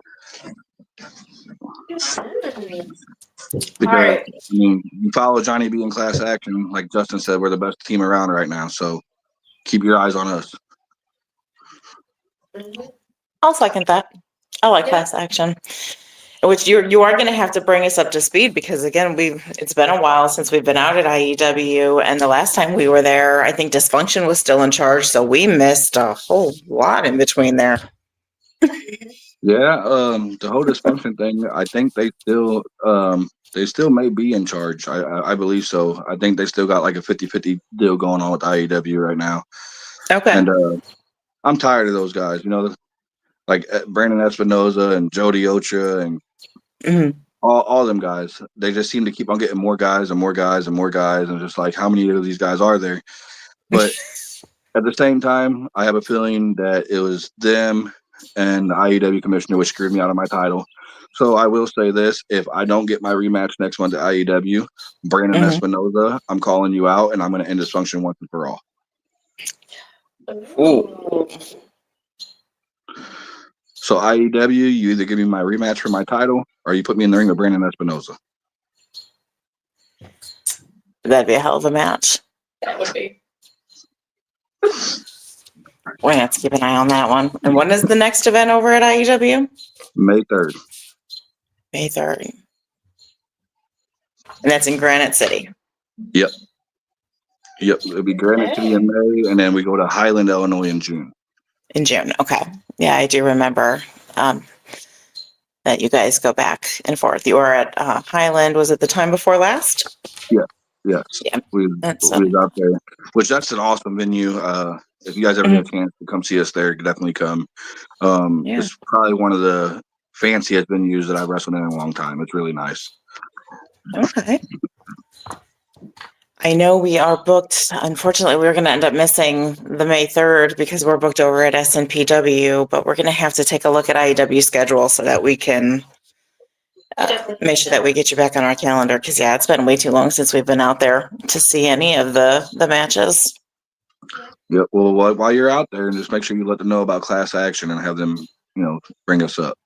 Because, All right. I mean, you follow Johnny B in Class Action. Like Justin said, we're the best team around right now. So keep your eyes on us. I'll second that. I like Yeah. Class Action. Which you are going to have to bring us up to speed, because again, it's been a while since we've been out at IEW, and the last time we were there, I think Dysfunction was still in charge, so we missed a whole lot in between there. Yeah, the whole Dysfunction thing, I think they still may be in charge. I believe so. I think they still got like a 50-50 deal going on with IEW right now. Okay. And I'm tired of those guys, like Brandon Espinoza and Jody Ocha and Mhm. all them guys. They just seem to keep on getting more guys and more guys and more guys, and just like, how many of these guys are there? But at the same time, I have a feeling that it was them and the IEW commissioner which screwed me out of my title. So I will say this: if I don't get my rematch next month at IEW, Brandon Mhm. Espinoza, I'm calling you out, and I'm going to end Dysfunction once and for all. Ooh. So IEW, you either give me my rematch for my title, or you put me in the ring with Brandon Espinoza. That'd be a hell of a match. That would be. We're going to have to keep an eye on that one. And when is the next event over at IEW? May 3rd. May 3rd. And that's in Granite City. Yep, it'll be Granite City in May, and then we go to Highland, Illinois in June. In June. Okay. Yeah, I do remember that you guys go back and forth. You were at Highland, was it the time before last? Yes. Yeah, We that's was out there, which that's an awesome venue. If you guys ever get a chance to come see us there, definitely come. Yeah. It's probably one of the fanciest venues that I've wrestled in a long time. It's really nice. Okay. I know we are booked. Unfortunately, we're going to end up missing the May 3rd because we're booked over at SNPW, but we're going to have to take a look at IEW schedule so that we can make sure that we get you back on our calendar. Because, yeah, it's been way too long since we've been out there to see any of the matches. Yep. Well, while you're out there, just make sure you let them know about Class Action and have them, bring us up.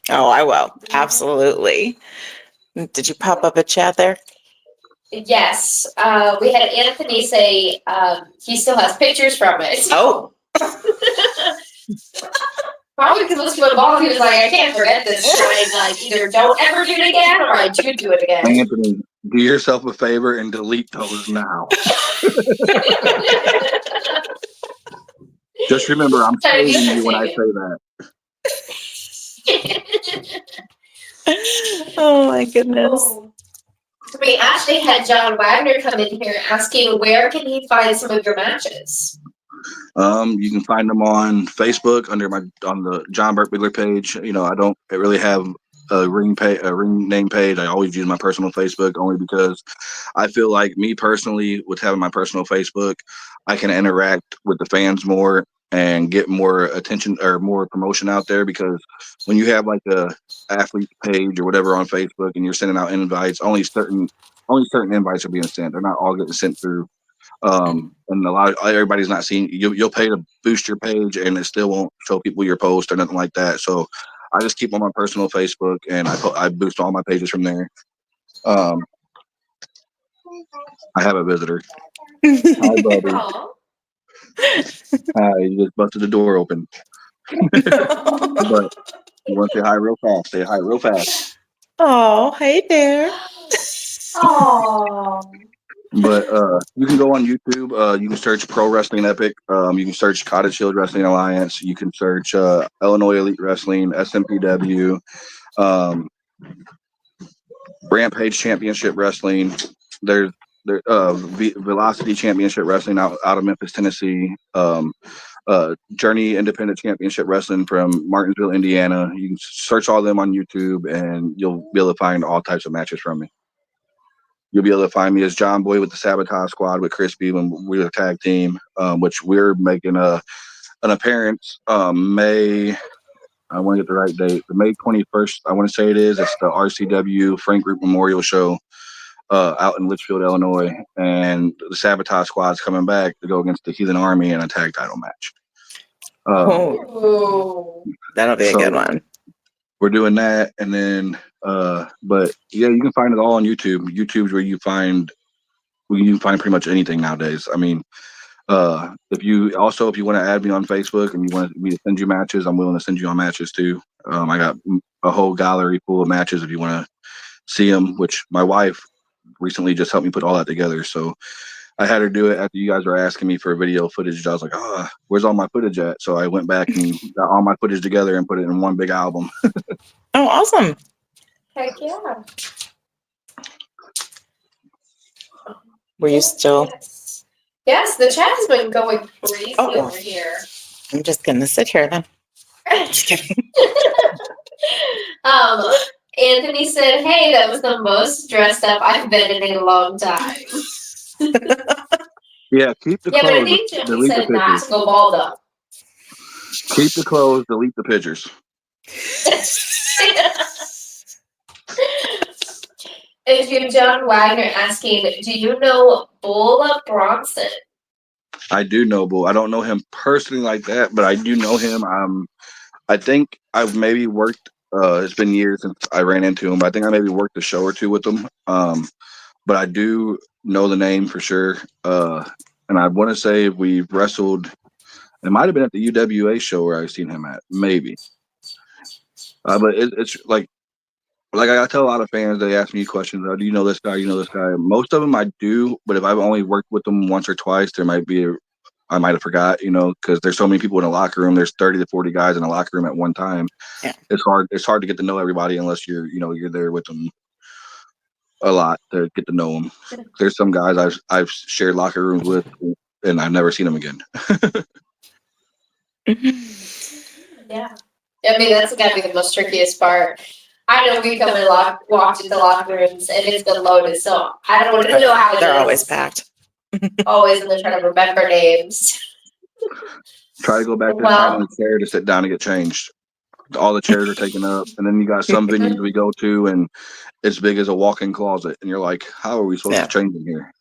Oh, I will. Absolutely. Did you pop up a chat there? Yes. We had Anthony say he still has pictures from it. Oh, Probably because most people involved, he was like, I can't forget this. So I like, either don't ever do it again or I do it again. Anthony, do yourself a favor and delete those now. Just remember, I'm Sorry, saving you when I Anthony. say that. oh my goodness. We actually had John Wagner come in here asking where can he find some of your matches? You can find them on Facebook on the John Burke Bigler page. I don't really have a ring name page. I always use my personal Facebook only because I feel like me personally, with having my personal Facebook, I can interact with the fans more and get more attention or more promotion out there, because when you have like a athlete page or whatever on Facebook and you're sending out invites, only certain invites are being sent. They're not all getting sent through. And everybody's not seeing you'll pay to boost your page and it still won't show people your post or nothing like that. So I just keep on my personal Facebook and I boost all my pages from there. I have a visitor. Hi, buddy. Aw. Hi, you just busted the door open. But you want to say hi real fast? Say hi real fast. Oh, hey there. Aw. But you can go on YouTube. You can search Pro Wrestling Epic. You can search Cottage Hill Wrestling Alliance. You can search Illinois Elite Wrestling, SMPW, Rampage Championship Wrestling. There's Velocity Championship Wrestling out of Memphis, Tennessee. Journey Independent Championship Wrestling from Martinsville, Indiana. You can search all of them on YouTube, and you'll be able to find all types of matches from me. You'll be able to find me as John Boy with the Sabotage Squad with Crispy when we're a tag team, which we're making an appearance May. I want to get the right date. The May 21st, I want to say it is. It's the RCW Frank Group Memorial Show out in Litchfield, Illinois. And the Sabotage Squad's coming back to go against the Heathen Army in a tag title match. Oh, that'll be a good one. We're doing that. And then, but yeah, you can find it all on YouTube. YouTube's where you can find pretty much anything nowadays. I mean, if you want to add me on Facebook and you want me to send you matches, I'm willing to send you on matches too. I got a whole gallery full of matches if you want to see them, which my wife recently just helped me put all that together. So I had her do it after you guys were asking me for video footage. I was like, where's all my footage at? So I went back and got all my footage together and put it in one big album. Oh, awesome. Heck yeah. Were you still? Yes. Yes, the chat has been going crazy over here. I'm just going to sit here then. Just kidding. Anthony said, "Hey, that was the most dressed up I've been in a long time." Yeah, keep the Yeah, but I clothes. think Jimmy Delete the said not pictures. to go bald up. Keep the clothes. Delete the pictures. Is you John Wagner asking, do you know Bull Bronson? I do know Bull. I don't know him personally like that, but I do know him. I think I've maybe worked. It's been years since I ran into him, but I think I maybe worked a show or two with him. But I do know the name for sure. And I want to say we've wrestled. It might have been at the UWA show where I've seen him at, maybe. But it's like I tell a lot of fans, they ask me questions. Do you know this guy? You know this guy? Most of them I do, but if I've only worked with them once or twice, I might have forgot, because there's so many people in a locker room. There's 30 to 40 guys in a locker room at one time. Yeah. It's hard to get to know everybody unless you're there with them a lot to get to know them. There's some guys I've shared locker rooms with, and I've never seen them again. Yeah. I mean, that's got to be the most trickiest part. I know we come and walked into locker rooms and it's been loaded, so I don't know how it is. They're always packed. Always, and they're trying to remember names. Try to go back to the chair to sit down and get changed. All the chairs are taken up, and then you got some venues we go to, and it's big as a walk-in closet, and you're like, "How are we supposed to change in here?"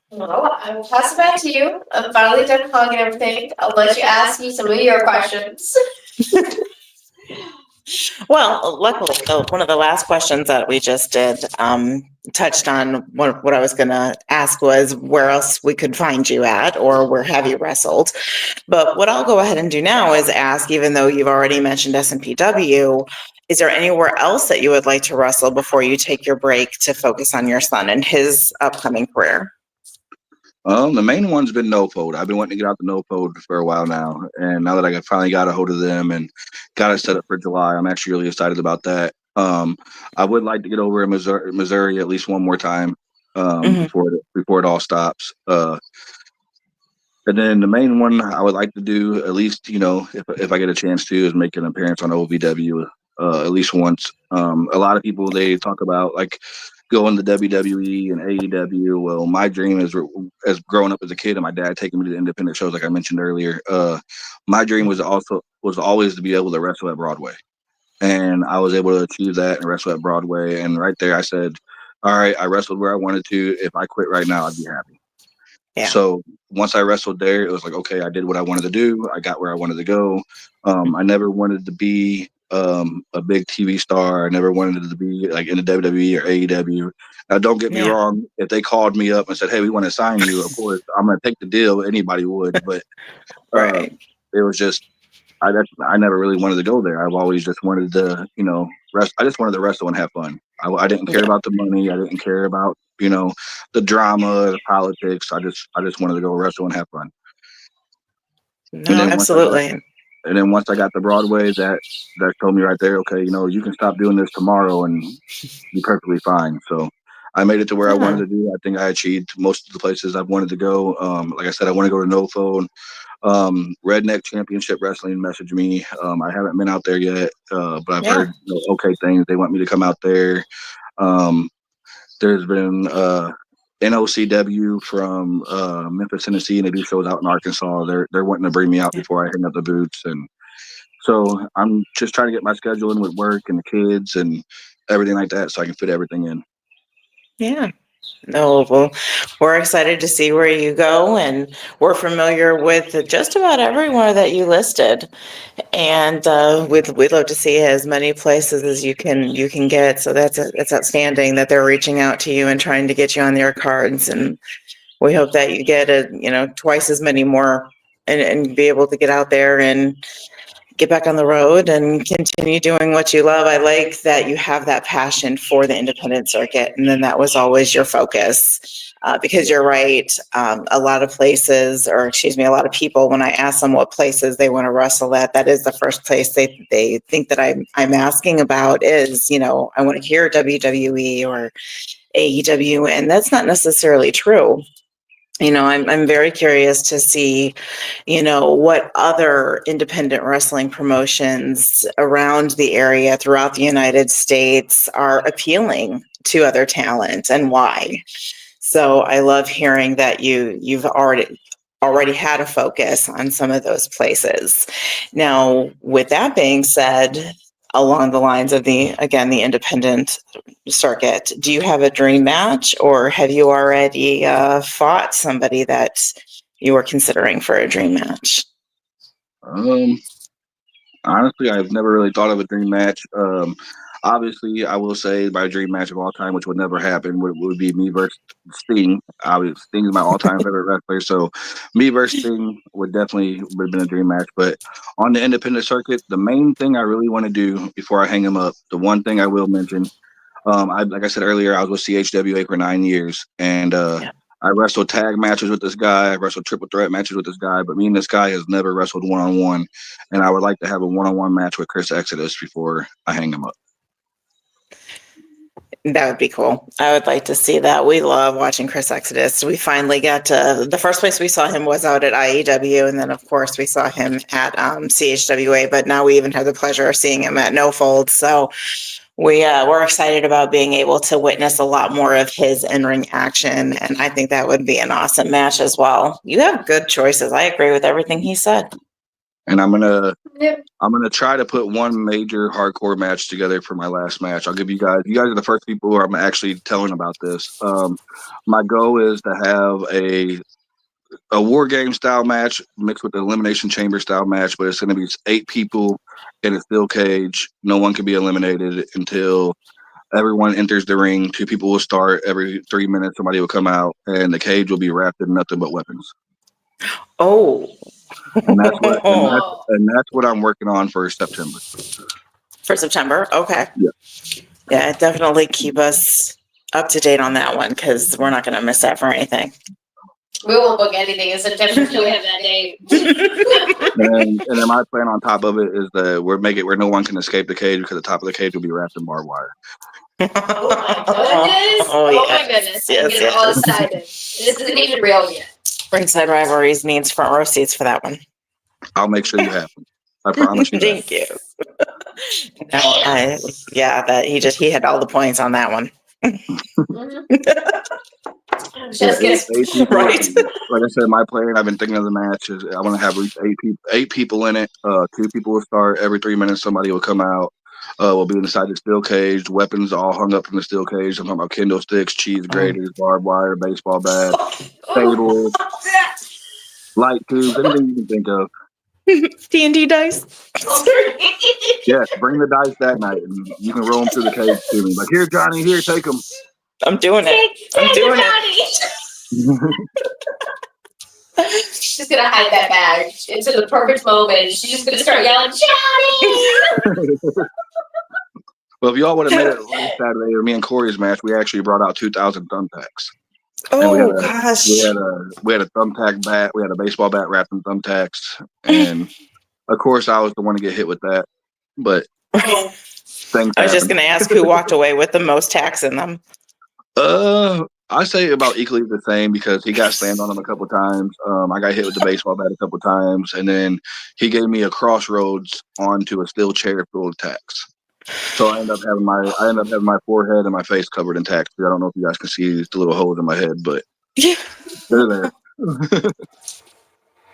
Well, I will pass it back to you. I'm finally done hugging everything. I'll let you ask me some of your questions. Well, luckily, one of the last questions that we just did touched on what I was going to ask was where else we could find you at or where have you wrestled. But what I'll go ahead and do now is ask, even though you've already mentioned SMPW, is there anywhere else that you would like to wrestle before you take your break to focus on your son and his upcoming career? The main one's been No Fold. I've been wanting to get out the No Fold for a while now, and now that I finally got a hold of them and got it set up for July, I'm actually really excited about that. I would like to get over in Missouri at least one more time before it all stops. And then the main one I would like to do, at least if I get a chance to, is make an appearance on OVW at least once. A lot of people, they talk about going to WWE and AEW. Well, my dream is, as growing up as a kid and my dad taking me to the independent shows, like I mentioned earlier, my dream was always to be able to wrestle at Broadway. And I was able to achieve that and wrestle at Broadway. And right there, I said, all right, I wrestled where I wanted to. If I quit right now, I'd be happy. Yeah. So once I wrestled there, it was like, okay, I did what I wanted to do. I got where I wanted to go. I never wanted to be a big TV star. I never wanted to be like in the WWE or AEW. Now, don't get me wrong. If they called me up and said, hey, we want to sign you, of course, I'm going to take the deal. Anybody would. But Right. it was just, I never really wanted to go there. I've always just wanted to, rest. I just wanted to wrestle and have fun. I didn't care about the money. I didn't care about, the drama, the politics. I just wanted to go wrestle and have fun. No, absolutely. And then once I got to Broadway, that told me right there, okay, you can stop doing this tomorrow and be perfectly fine. So I made it to where I wanted to do. I think I achieved most of the places I've wanted to go. Like I said, I want to go to NoFo. Redneck Championship Wrestling messaged me. I haven't been out there yet, but I've heard okay things. They want me to come out there. There's been NOCW from Memphis, Tennessee, and they do shows out in Arkansas. They're wanting to bring me out before I hang up the boots, and so I'm just trying to get my schedule in with work and the kids and everything like that, so I can fit everything in. Yeah. No, well, we're excited to see where you go, and we're familiar with just about everywhere that you listed, and we'd love to see as many places as you can get. So that's outstanding that they're reaching out to you and trying to get you on their cards, and we hope that you get twice as many more, and be able to get out there and get back on the road and continue doing what you love. I like that you have that passion for the independent circuit, and then that was always your focus, because you're right. A lot of a lot of people, when I ask them what places they want to wrestle at, that is the first place they think that I'm asking about is, I want to hear WWE or AEW, and that's not necessarily true. I'm very curious to see, what other independent wrestling promotions around the area throughout the United States are appealing to other talent and why. So I love hearing that you've already had a focus on some of those places. Now, with that being said, along the lines of the independent circuit, do you have a dream match, or have you already fought somebody that you were considering for a dream match? Honestly, I've never really thought of a dream match. Obviously, I will say my dream match of all time, which would never happen, would be me versus Sting. Obviously, Sting is my all-time favorite wrestler, so me versus Sting would have been a dream match. But on the independent circuit, the main thing I really want to do before I hang him up, the one thing I will mention, like I said earlier, I was with CHWA for 9 years, and I wrestled tag matches with this guy. I wrestled triple threat matches with this guy, but me and this guy has never wrestled one-on-one, and I would like to have a one-on-one match with Chris Exodus before I hang him up. That would be cool. I would like to see that. We love watching Chris Exodus. We finally got to, the first place we saw him was out at IEW, and then of course we saw him at CHWA, but now we even have the pleasure of seeing him at No Fold. So we're excited about being able to witness a lot more of his in-ring action, and I think that would be an awesome match as well. You have good choices. I agree with everything he said. And I'm gonna try to put one major hardcore match together for my last match. I'll give you guys are the first people who I'm actually telling about this. My goal is to have a war game style match mixed with the elimination chamber style match, but it's going to be 8 people in a steel cage. No one can be eliminated until everyone enters the ring. 2 people will start. Every 3 minutes, somebody will come out, and the cage will be wrapped in nothing but weapons. Oh. And that's what I'm working on for September. For September? Okay. Yeah, definitely keep us up to date on that one, because we're not going to miss that for anything. We won't book anything in September until we have that date. and then my plan on top of it is that we're make it where no one can escape the cage, because the top of the cage will be wrapped in barbed wire. Oh my goodness. I'm getting all excited. This isn't even real yet. Ringside Rivalries needs front row seats for that one. I'll make sure you have them. I promise you. Thank you. That he had all the points on that one. Mhm. Just Yeah, get eight people. Right. Like I said, my plan, I've been thinking of the match is I want to have at least eight people in it. 2 people will start every 3 minutes. Somebody will come out. Will be inside the steel cage. Weapons all hung up from the steel cage. I'm talking about kendo sticks, cheese graters, barbed wire, baseball bat, table, light tubes, anything you can think of. D&D dice. Yes, bring the dice that night, and you can roll them through the cage to me. Like, here, Johnny, here, take them. I'm doing it. I'm doing it. She's gonna hide that bag into the perfect moment. She's just gonna start yelling, Johnny! Well, if y'all would have made it last Saturday or me and Corey's match, we actually brought out 2,000 thumbtacks. And Oh, gosh. we had a thumbtack bat. We had a baseball bat wrapped in thumbtacks, and of course, I was the one to get hit with that. But things I was just happen. going to ask who walked away with the most tacks in them. I say about equally the same because he got slammed on him a couple times. I got hit with the baseball bat a couple times, and then he gave me a crossroads onto a steel chair full of tacks. So I ended up having my forehead and my face covered in tacks. I don't know if you guys can see the little holes in my head, but they're there.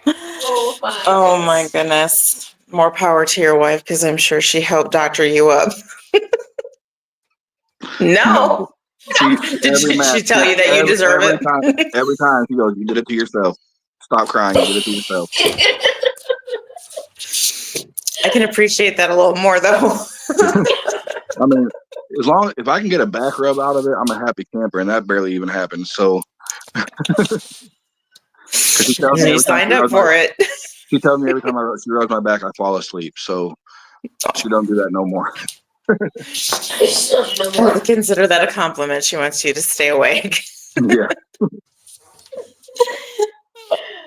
Oh, my goodness. More power to your wife because I'm sure she helped doctor you up. No. Did she tell you that you deserve it? Every time she goes, you did it to yourself. Stop crying. You did it to yourself. I can appreciate that a little more, though. I mean, if I can get a back rub out of it, I'm a happy camper, and that barely even happens. So, she tells me You signed up for it. She tells me every time she rubs my back, I fall asleep. So she don't do that no more. I consider that a compliment. She wants you to stay awake. Yeah.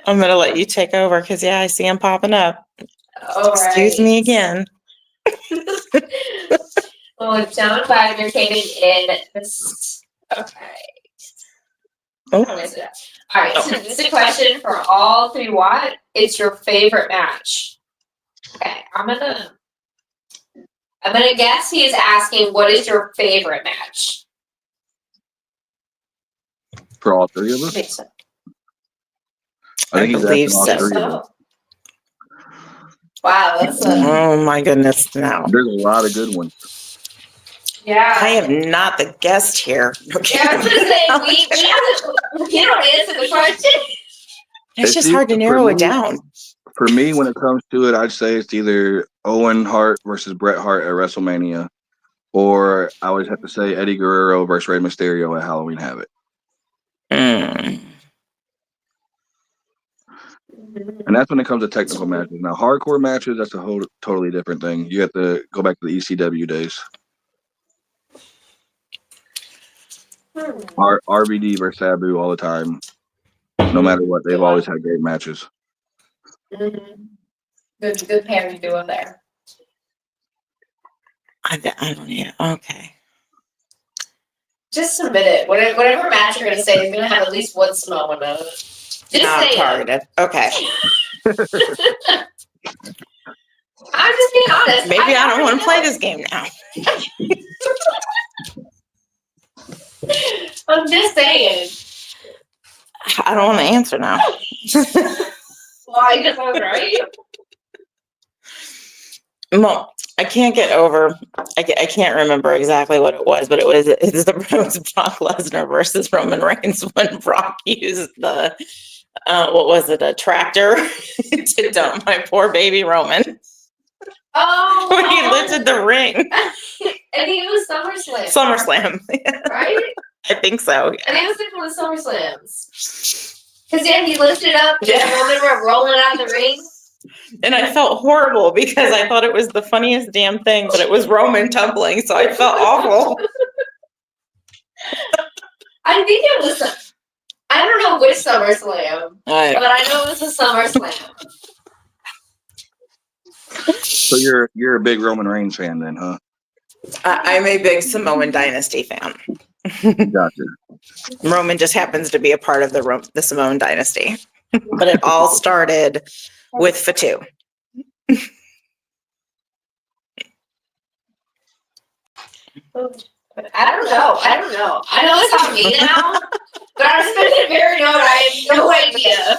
I'm going to let you take over because, I see him popping up. Excuse me again. Well, John Wagner came in this. Okay. Oh. How is it? All right. So this is a question for all three. What is your favorite match? Okay. I'm gonna guess he is asking what is your favorite match? For all three of us? I think so. I think he's believe asking all so. three of us. Wow, that's a Oh, my goodness. No. There's a lot of good ones. yeah. I am not the guest here. Okay. Yeah, I was gonna say we don't answer the question. It's just hard to narrow it down. For me, when it comes to it, I'd say it's either Owen Hart versus Bret Hart at WrestleMania, or I would have to say Eddie Guerrero versus Rey Mysterio at Halloween Havoc. Mm. And that's when it comes to technical matches. Now, hardcore matches, that's a whole totally different thing. You have to go back to the ECW days. RVD versus Sabu all the time. No matter what, they've always had great matches. Mm-hmm. Good pairing duo there. I don't know. Okay. Just submit it. Whatever match you're gonna say is gonna have at least one Samoan in it. Just Not say it. targeted. Okay. I'm just being honest. Maybe I don't already want to play know. this game now. I'm just saying. I don't want to answer now. Why? Because I was right. Well, I can't get over. I can't remember exactly what it was, but it was Brock Lesnar versus Roman Reigns when Brock used the what was it, a tractor to dump my poor baby Roman Oh. when he lifted the ring. And he was SummerSlam. SummerSlam. Right? I think so. And he was in one of the SummerSlams. Because he lifted up and Roman were rolling out of the ring. And I felt horrible because I thought it was the funniest damn thing, but it was Roman tumbling, so I felt awful. I think it was. I don't know which SummerSlam, but I know it was a SummerSlam. So you're a big Roman Reigns fan then, huh? I'm a big Samoan Dynasty fan. Gotcha. Roman just happens to be a part of the Samoan Dynasty, but it all started with Fatu. I don't know. I know it's on me now, but I was supposed to very note. I have no idea.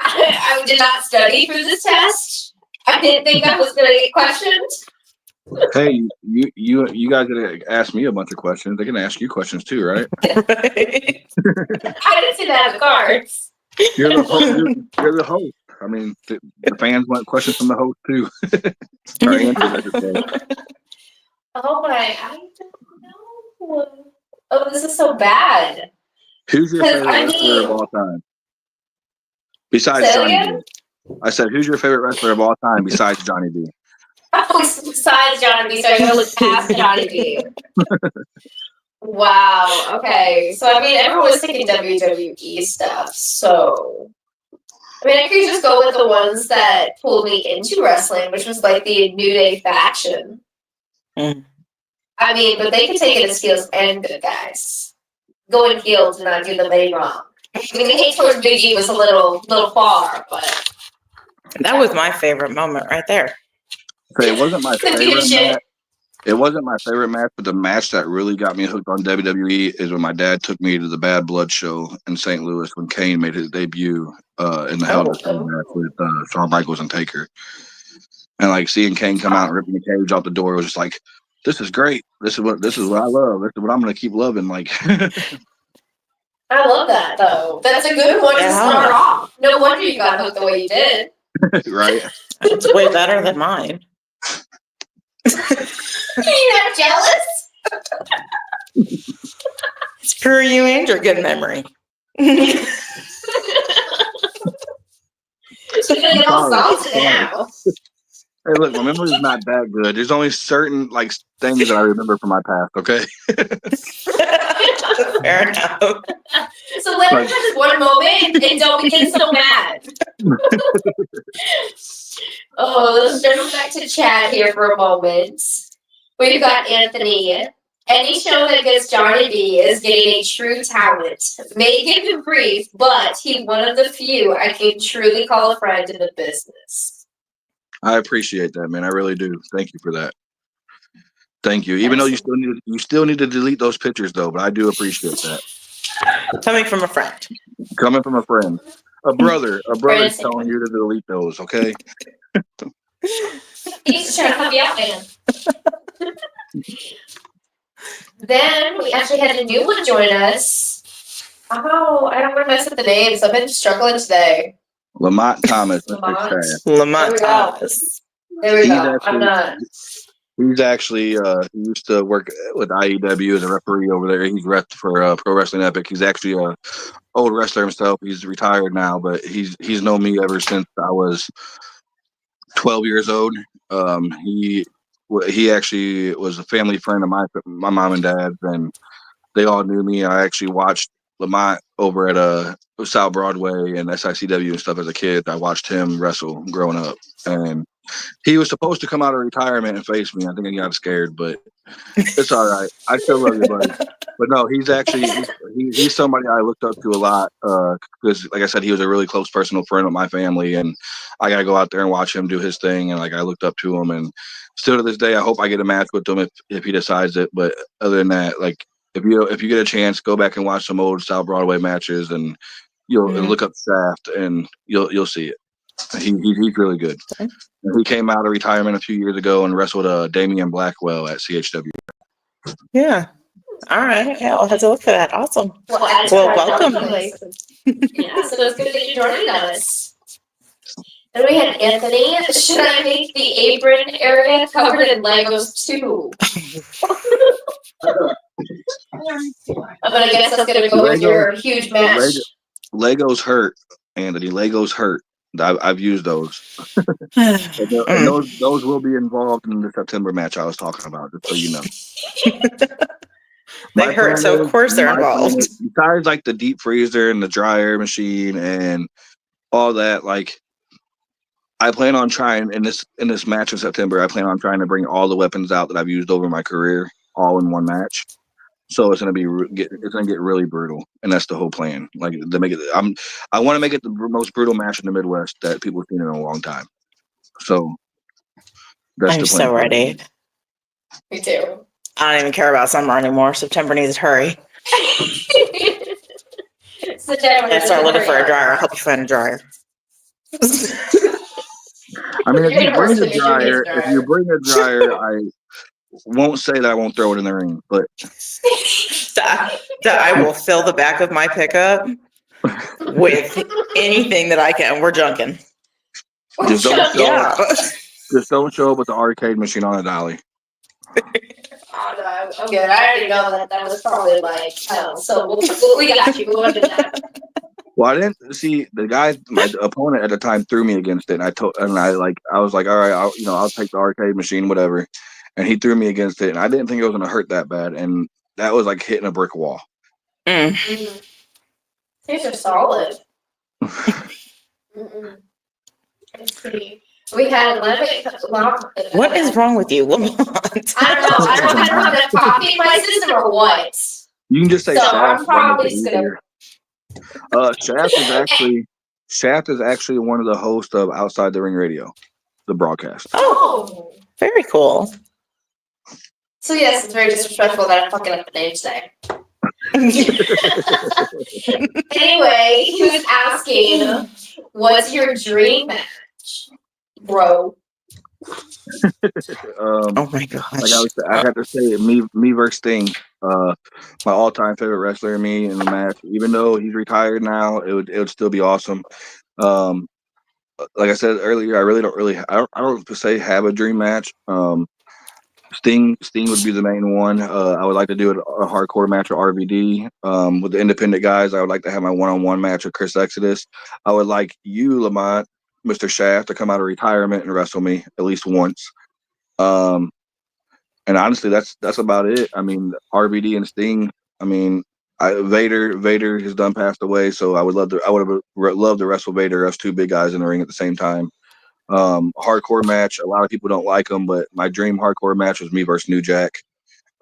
I did not study for this test. I didn't think I was going to get questioned. Hey, you guys gonna ask me a bunch of questions. They can ask you questions too, right? Right. I didn't see that in the cards. You're the host. You're the host. I mean, the fans want questions from the host too. Or answers, I should say. Oh my! I don't know. Oh, this is so bad. Who's your 'Cause favorite I wrestler mean- of all time? Besides Say it Johnny again? B. I said, who's your favorite wrestler of all time besides Johnny B? Besides Johnny B, so I'm gonna look past Johnny B. Wow. Okay. So I mean, everyone was thinking WWE stuff. So I mean, I could just go with the ones that pulled me into wrestling, which was like the New Day faction. Mm. I mean, but they could take it as heels and good guys. Going heels and not do them any wrong. I mean, the hate towards Big E was a little far, but That was my favorite moment right there. Okay, it wasn't my Couldn't favorite give a shit. match. It wasn't my favorite match, but the match that really got me hooked on WWE is when my dad took me to the Bad Blood show in St. Louis when Kane made his debut in the Hell in a Cell match with Shawn Michaels and Taker. And like seeing Kane come out and ripping the cage off the door was just like, this is great. This is what I love. This is what I'm gonna keep loving. Like, I love that though. That's a good one to Yeah. start off. No wonder you got hooked the way you did. right? It's way better than mine. You're not jealous? It's per you and your good memory. You're gonna get all salty now. Hey, look, my memory's not that good. There's only certain like things that I remember from my past. Okay. Fair enough. So let me have this one moment and don't get so mad. Oh, let's jump back to chat here for a moment. We've got Anthony. Any show that gets Johnny B is getting a true talent. May give him grief, but he's one of the few I can truly call a friend in the business. I appreciate that, man. I really do. Thank you for that. Thank you. Even though you still need to delete those pictures, though, but I do appreciate that. Coming from a friend. Coming from a friend, a brother Friends. telling you to delete those. Okay. He's just trying to help you out, man. Then we actually had a new one join us. Oh, I don't want to mess up the names. I've been struggling today. Lamont Thomas. Lamont. Lamont There we go. Thomas. There we He's go. actually- I'm not. He's actually he used to work with IEW as a referee over there. He's rep for Pro Wrestling Epic. He's actually a old wrestler himself. He's retired now, but he's known me ever since I was 12 years old. He actually was a family friend of my mom and dad's, and they all knew me. I actually watched Lamont over at South Broadway and SICW and stuff as a kid. I watched him wrestle growing up, and he was supposed to come out of retirement and face me. I think I got scared, but it's all right. I still love you, buddy. But no, he's actually he's somebody I looked up to a lot because, like I said, he was a really close personal friend of my family, and I got to go out there and watch him do his thing. And like I looked up to him, and still to this day, I hope I get a match with him if he decides it. But other than that, like if you get a chance, go back and watch some old South Broadway matches, and you'll and look up Shaft, and you'll see it. He's really good. Okay. And he came out of retirement a few years ago and wrestled Damian Blackwell at CHW. Yeah. All right. Yeah, I'll have to look for that. Awesome. Well, welcome. Yeah, so it's good that you're joining us. Then we had Anthony. Should I make the apron area covered in Legos too? But I guess that's gonna go with your huge match. Legos hurt, Anthony. Legos hurt. I've used those. And those will be involved in the September match I was talking about, just so you know. They hurt, so of course they're my plan involved. is, besides like the deep freezer and the dryer machine and all that, like I plan on trying in this match in September, I plan on trying to bring all the weapons out that I've used over my career all in one match. So it's gonna get really brutal, and that's the whole plan. Like to make it, I want to make it the most brutal match in the Midwest that people have seen in a long time. So that's I'm the plan. so ready. Me too. I don't even care about summer anymore. September needs to hurry. So January, I start looking for a dryer. I'll help you find a dryer. I mean, if You're you gonna bring work a with your dryer, dryer. if you bring a dryer, I won't say that I won't throw it in the ring, but that I will fill the back of my pickup with anything that I can. We're junking. just don't show Yeah. up. Just don't show up with the arcade machine on a dolly. Oh, no, I'm good. I already know that was probably like hell. So we got you. We won't do that. Well, I didn't see the guy. My opponent at the time threw me against it, and I was like, all right, I'll take the arcade machine, whatever. And he threw me against it, and I didn't think it was gonna hurt that bad, and that was like hitting a brick wall. Mm-hmm. These are solid. Mm-mm. Let's see. We had lemon. What is wrong with you, Lamont? I don't know. I don't have enough coffee in my system or what. You can just say So Shaft. I'm probably that makes it just gonna. easier. Shaft is actually one of the hosts of Outside the Ring Radio, the broadcast. Oh. Very cool. So yes, it's very disrespectful that I'm fucking up the name today. Anyway, he was asking, "What's your dream match, bro?" Oh my Like gosh. I got to say, me versus Sting, my all-time favorite wrestler, me in the match. Even though he's retired now, it would still be awesome. Like I said earlier, I don't per se have a dream match. Sting would be the main one. I would like to do a hardcore match with RVD. With the independent guys, I would like to have my one-on-one match with Chris Exodus. I would like you, Lamont, Mr. Shaft, to come out of retirement and wrestle me at least once. And honestly, that's about it. I mean, RVD and Sting. I mean, Vader has done passed away, so I would have loved to wrestle Vader. Us two big guys in the ring at the same time. Hardcore match. A lot of people don't like him, but my dream hardcore match was me versus New Jack.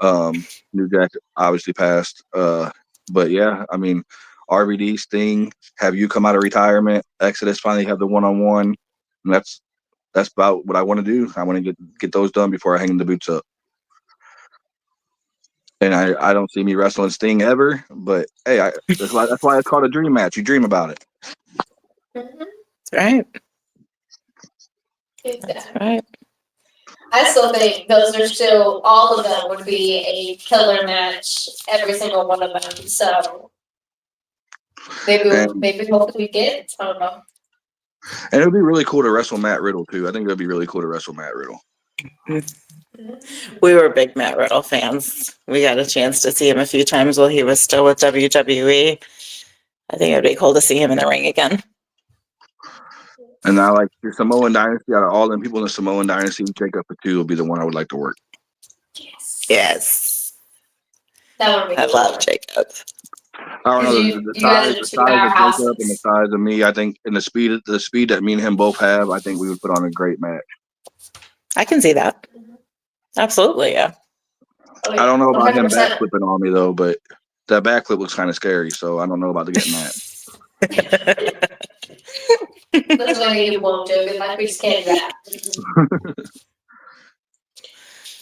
New Jack obviously passed. But yeah, I mean, RVD, Sting, have you come out of retirement? Exodus finally have the one-on-one. And that's about what I want to do. I want to get those done before I hang the boots up. And I don't see me wrestling Sting ever, but hey, that's why it's called a dream match. You dream about it. Mm-hmm. That's right. Exactly. That's right. I still think those are still, all of them would be a killer match, every single one of them. So maybe hopefully we get it. I don't know. And it would be really cool to wrestle Matt Riddle too. I think it would be really cool to wrestle Matt Riddle. We were big Matt Riddle fans. We got a chance to see him a few times while he was still with WWE. I think it would be cool to see him in the ring again. And I like the Samoan Dynasty. Out of all them people in the Samoan Dynasty, Jacob Fatu will be the one I would like to work. Yes. That would be I cool. love Jacob. I don't know You the guys are size two of powerhouses. Jacob and the size of me. I think in the speed that me and him both have, I think we would put on a great match. I can see that. Absolutely, yeah. Oh, I don't know about him 100%. backflipping on me though, but that backflip looks kind of scary. So I don't know about getting that. That's why you won't do it. Like we just can't do that.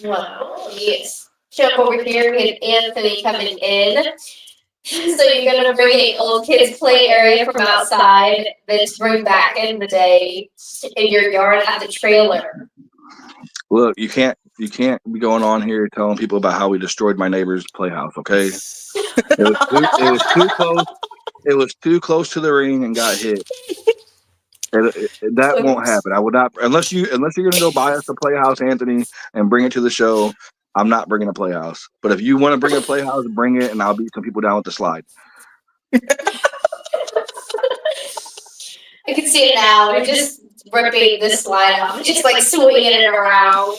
Wow. Yes. Jump over here. We have Anthony coming in. So you're gonna bring an old kids play area from outside that's bring back in the day in your yard at the trailer. Look, you can't be going on here telling people about how we destroyed my neighbor's playhouse. Okay, it was too close. It was too close to the ring and got hit. That won't happen. I would not unless you're gonna go buy us a playhouse, Anthony, and bring it to the show. I'm not bringing a playhouse. But if you want to bring a playhouse, bring it, and I'll beat some people down with the slide. I can see it now. We're just ripping this slide off, just like swinging it around.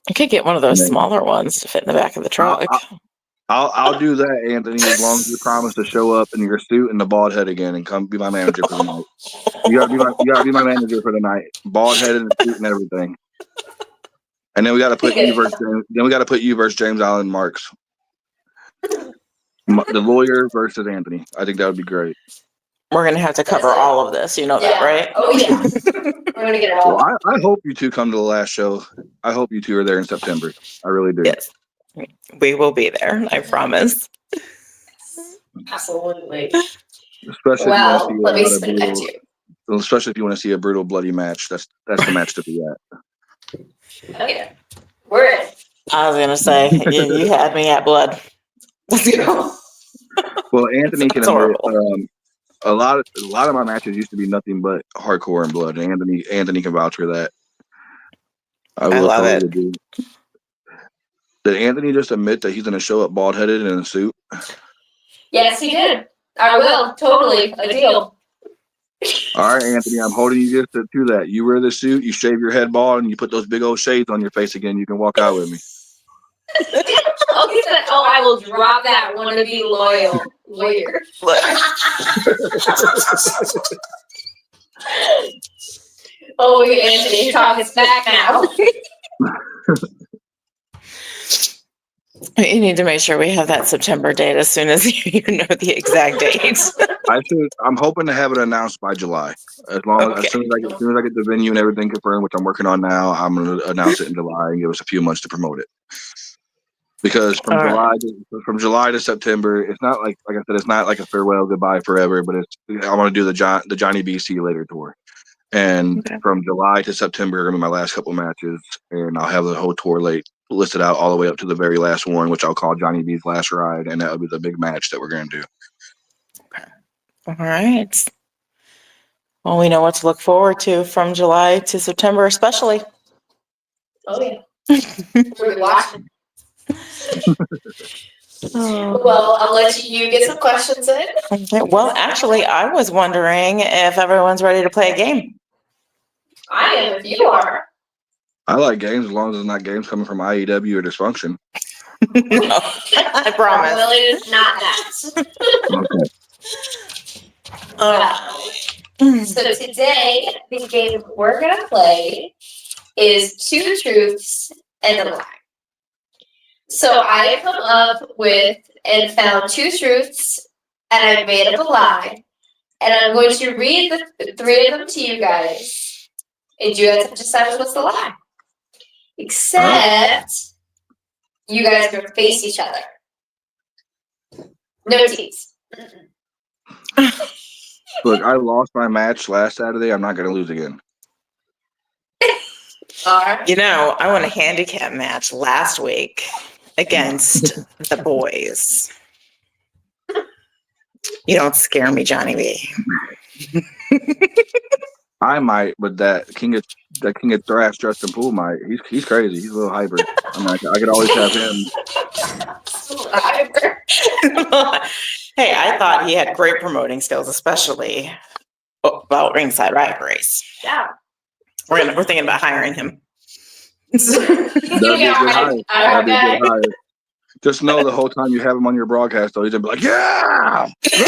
I could get one of those smaller ones to fit in the back of the truck. I'll do that, Anthony, as long as you promise to show up in your suit and the bald head again and come be my manager for the night. You gotta be my manager for the night. Bald headed and suit and everything. And then we gotta put you versus James Allen Marks. The lawyer versus Anthony. I think that would be great. We're going to have to cover all of this. You know that, right? Oh, yeah. We're I'm gonna get it Well, all. I hope you two come to the last show. I hope you two are there in September. I really do. Yes, we will be there. I promise. Absolutely. Especially Well, if you let me want to see spin a that brutal, too. especially if you want to see a brutal, bloody match. That's the match to be at. Oh yeah, we're in. I was gonna say you had me at blood. Let's go. Well, Anthony can That's admit horrible. a lot of my matches used to be nothing but hardcore and blood. Anthony can vouch for that. I will love totally it. do. Did Anthony just admit that he's going to show up bald headed in a suit? Yes, he did. I will. Totally. A deal. All right, Anthony, I'm holding you just to that. You wear the suit, you shave your head bald, and you put those big old shades on your face again. You can walk out with me. Oh, he said, "Oh, I will drop that. Want to be loyal, lawyer." Look, Oh, Anthony, you're talking smack now. you need to make sure we have that September date as soon as you know the exact date. I'm hoping to have it announced by July. As Okay. soon as I get the venue and everything confirmed, which I'm working on now, I'm going to announce it in July and give us a few months to promote it. Because from All right. July to September, it's not like I said, it's not like a farewell goodbye forever. But I want to do the Johnny B See You Later tour, and Okay. from July to September are going to be my last couple matches, and I'll have the whole tour listed out all the way up to the very last one, which I'll call Johnny B's Last Ride, and that'll be the big match that we're going to do. All right. Well, we know what to look forward to from July to September, especially. Oh yeah, we're watching. Oh. Well, I'll let you get some questions in. Okay. Well, actually, I was wondering if everyone's ready to play a game. I am if you are. I like games as long as it's not games coming from IEW or Dysfunction. No, I promise. Well, it is not that. Okay. So today, the game we're gonna play is Two Truths and a Lie. So I have come up with and found two truths, and I made up a lie, and I'm going to read the three of them to you guys, and you guys have to decide what's the lie. Except you guys are gonna face each other. No tease. Look, I lost my match last Saturday. I'm not going to lose again. All right. You know, I won a handicap match last week against the boys. You don't scare me, Johnny B. I might, but that King of Thrash, Justin Poole might. He's crazy. He's a little hybrid. I mean, I could always have him. Hey, I thought he had great promoting skills, especially about ringside rivalries. Yeah. We're thinking about hiring him. That'd be a good hire. That'd be a good hire. Just know the whole time you have him on your broadcast, though, he's gonna be like, "Yeah." Maybe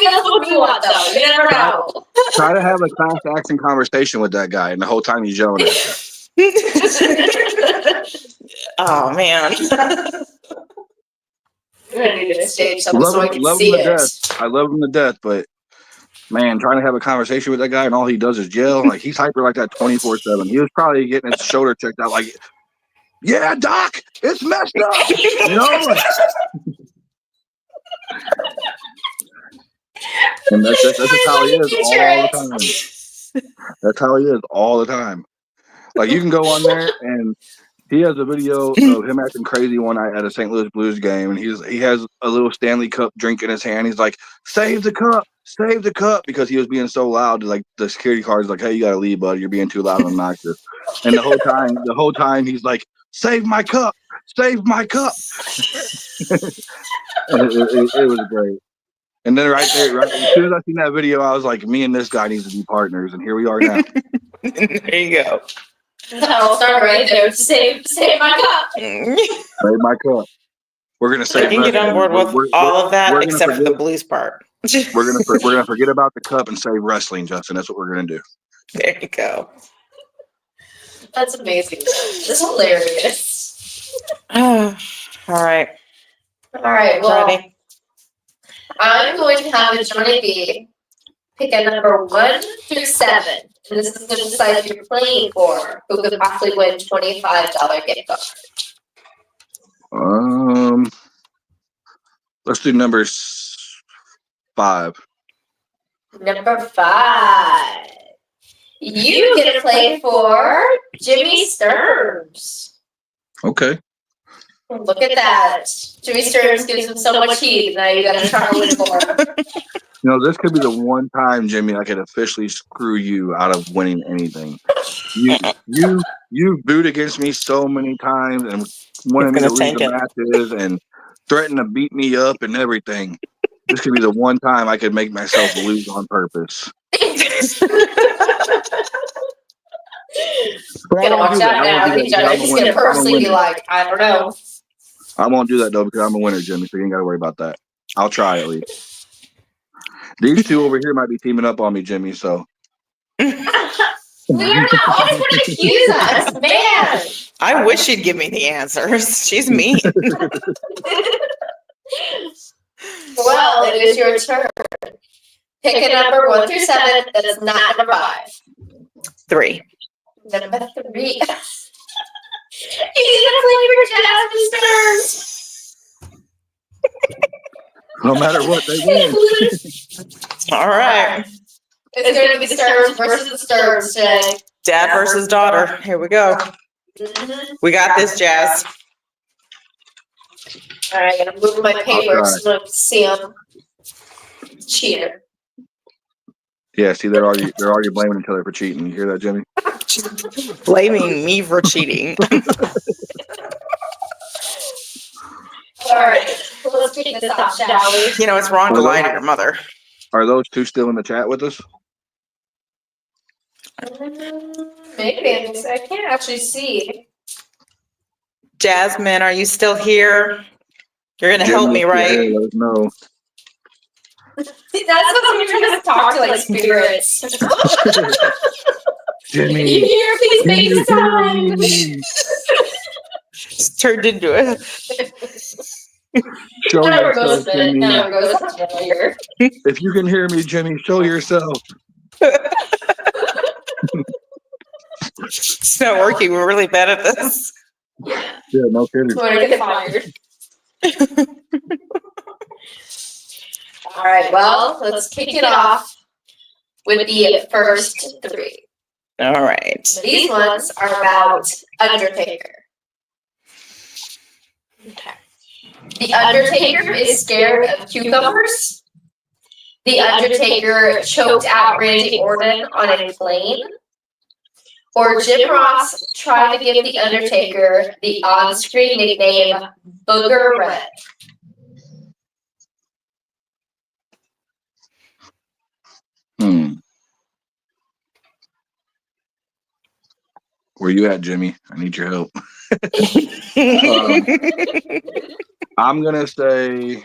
that's what we want, though. You never know. Try to have a class action conversation with that guy, and the whole time he's yelling at you. Oh man. We're gonna need to stage something so I can Love see him to it. death. I love him to death, but man, trying to have a conversation with that guy and all he does is yell. Like, he's hyper like that 24/7. He was probably getting his shoulder checked out. Like, "Yeah, Doc, it's messed up." You know. And that's just how he is all the time. That's how he is all the time. Like, you can go on there and he has a video of him acting crazy one night at a St. Louis Blues game, and he has a little Stanley Cup drink in his hand. He's like, save the cup," because he was being so loud. Like, the security guard's like, "Hey, you gotta leave, bud. You're being too loud and obnoxious." And the whole time he's like, save my cup. It was great. And then right as soon as I seen that video, I was like, me and this guy needs to be partners, and here we are now. There you go. I'll start right there. Save my cup. Save my cup. We're gonna I save. can get on board with all of that we're except for the forget- blues part. We're gonna forget about the cup and save wrestling, Justin. That's what we're gonna do. There you go. That's amazing. This is hilarious. All right. All right. Well, Ready? I'm going to have a Johnny B Pick a number 1 through 7. And this is the decide you're playing for. Who could possibly win $25 gift card? Let's do number 5. Number 5. You get to play for Jimmy Sturms. Okay. Look at that. Jimmy Sturms gives him so much heat. Now you got to try to win for him. You know, this could be the one time, Jimmy, I could officially screw you out of winning anything. You booed against me so many times and wanted me to lose the matches and threatened to beat me up and everything. This could be the one time I could make myself lose on purpose. Gotta watch out now. He's gonna personally be like, I don't know. I won't do that though because I'm a winner, Jimmy. So you ain't gotta worry about that. I'll try at least. These two over here might be teaming up on me, Jimmy. So we are not always going to accuse us, man. I wish she'd give me the answers. She's mean. Well, it is your turn. Pick a number 1 through 7 that is not number 5. 3. Number 3. He's gonna play for Jasmine Stars. no matter what, they win. All right. It's going to be Stars versus the Stars today. Dad versus daughter. Here we go. Mm-hmm. We got this, Jazz. All right, I'm going to move my papers so I can see them. Cheater. Yeah, see, they're already blaming each other for cheating. You hear that, Jimmy? Blaming me for cheating. All right, let's kick this off, shall we? You know, it's wrong to lie to your mother. Are those two still in the chat with us? Maybe. I can't actually see. Jasmine, are you still here? You're going to help me, right? Let us know. That's what we're trying to talk to, like spirits. Jimmy, You here? Please make time. It's turned into a... show Never goes yourself, Jimmy. never goes familiar. If you can hear me, Jimmy, show yourself. It's not working. We're really bad at this. Yeah, no kidding. I'm gonna get fired. All right, well, let's kick it off with the first 3. All right. These ones are about Undertaker. Okay. The Undertaker is scared of cucumbers. The Undertaker choked out Randy Orton on a plane. Or Jim Ross tried to give the Undertaker the on-screen nickname Booger Red. Where you at, Jimmy? I need your help. I'm gonna say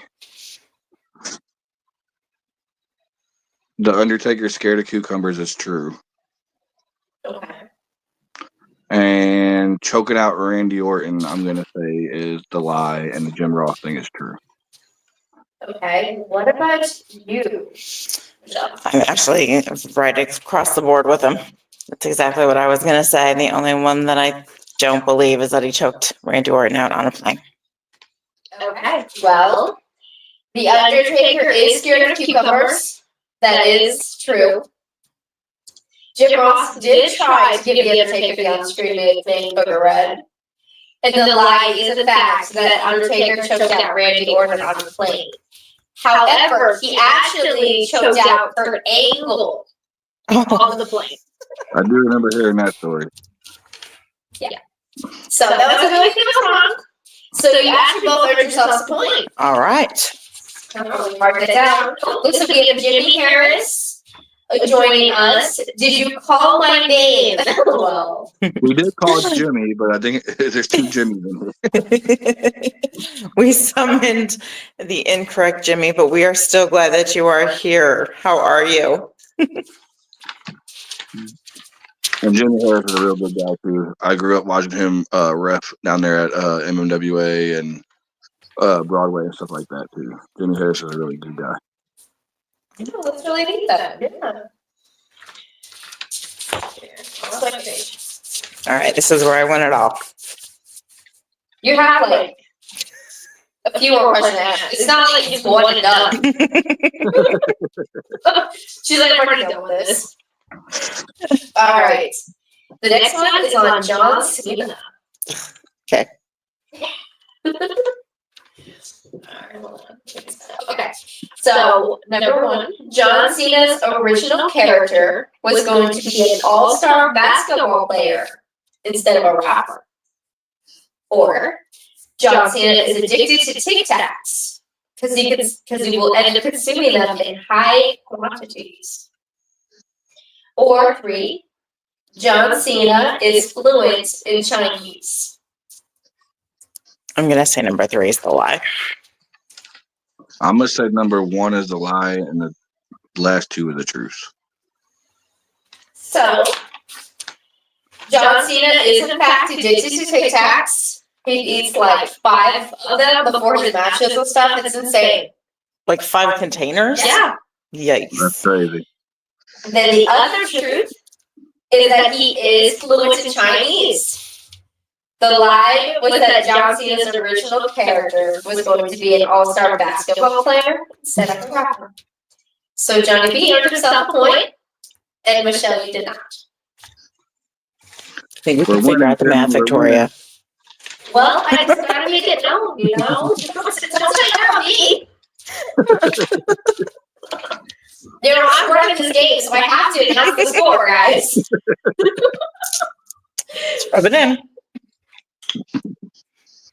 the Undertaker scared of cucumbers is true, Okay. and choking out Randy Orton, I'm gonna say is the lie, and the Jim Ross thing is true. Okay. What about you? I'm actually right across the board with him. That's exactly what I was going to say. The only one that I don't believe is that he choked Randy Orton out on a plane. Okay. Well, the Undertaker is scared of cucumbers. That is true. Jim Ross did try to give the Undertaker the on-screen nickname Booger Red. And the lie is the fact that Undertaker choked out Randy Orton on the plane. However, he actually choked out Kurt Angle on the plane. I do remember hearing that story. So that was a really good wrong. So you actually both earned yourselves a point. All right. Mark it down. Looks like we have Jimmy Harris joining us. Did you call my name? Well, We did call it Jimmy, but I think there's 2 Jimmys in here. We summoned the incorrect Jimmy, but we are still glad that you are here. How are you? And Jimmy Harris is a real good guy too. I grew up watching him ref down there at MMWA and Broadway and stuff like that too. Jimmy Harris is a really good guy. Oh, that's really neat then. Yeah. I'll click page. All right, this is where I want it all. You have like a few more questions to ask. It's not like it's one and done. She's like, I'm already done with this. All right. The next one is on John Cena. Okay. Alright, hold on. Okay, so number one, John Cena's original character was going to be an all-star basketball player instead of a rapper. Or John Cena is addicted to Tic Tacs because he will end up consuming them in high quantities. Or three, John Cena is fluent in Chinese. I'm gonna say number 3 is the lie. I'm gonna say number 1 is the lie, and the last 2 are the truth. So, John Cena is in fact addicted to Tic Tacs. He eats like 5 of them before his matches and stuff. It's insane. Like 5 containers? Yeah. That's Yikes. crazy. Then the other truth is that he is fluent in Chinese. The lie was that John Cena's original character was going to be an all-star basketball player instead of a rapper. So Johnny B earned himself a point, and Michelle, you did not. I think we We're can figure winning, out the math, we're Victoria. Well, I just gotta make it known, you know? Don't say that on me. You know, I'm running this game, so I have to announce the score, guys. Rub it in.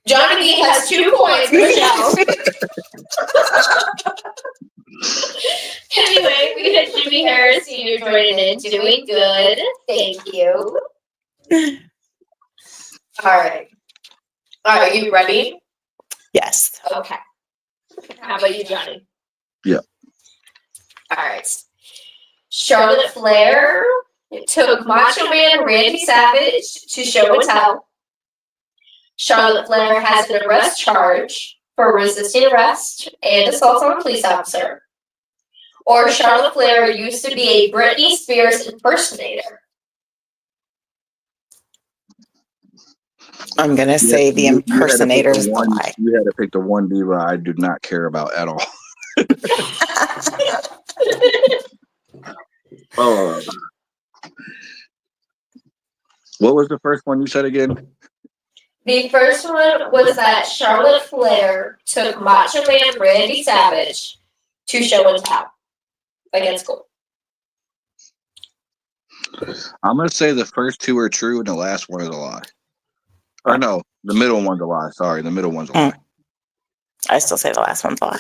Johnny B has 2 points, Michelle. Anyway, we had Jimmy Harris Sr. joining in, doing good. Thank you. All right. All right, are you ready? Yes. Okay. How about you, Johnny? Yeah. All right. Charlotte Flair took Macho Man Randy Savage to show and tell. Charlotte Flair has an arrest charge for resisting arrest and assault on a police officer. Or Charlotte Flair used to be a Britney Spears impersonator. I'm gonna say the You had to pick impersonator is the one- lie. You had to pick the one diva I do not care about at all. What was the first one you said again? The first one was that Charlotte Flair took Macho Man Randy Savage to show and tell against Gold. I'm gonna say the first 2 are true and the last one is a lie. Or no, the middle one's a lie. Sorry, the middle one's a lie. I still say the last one's a lie.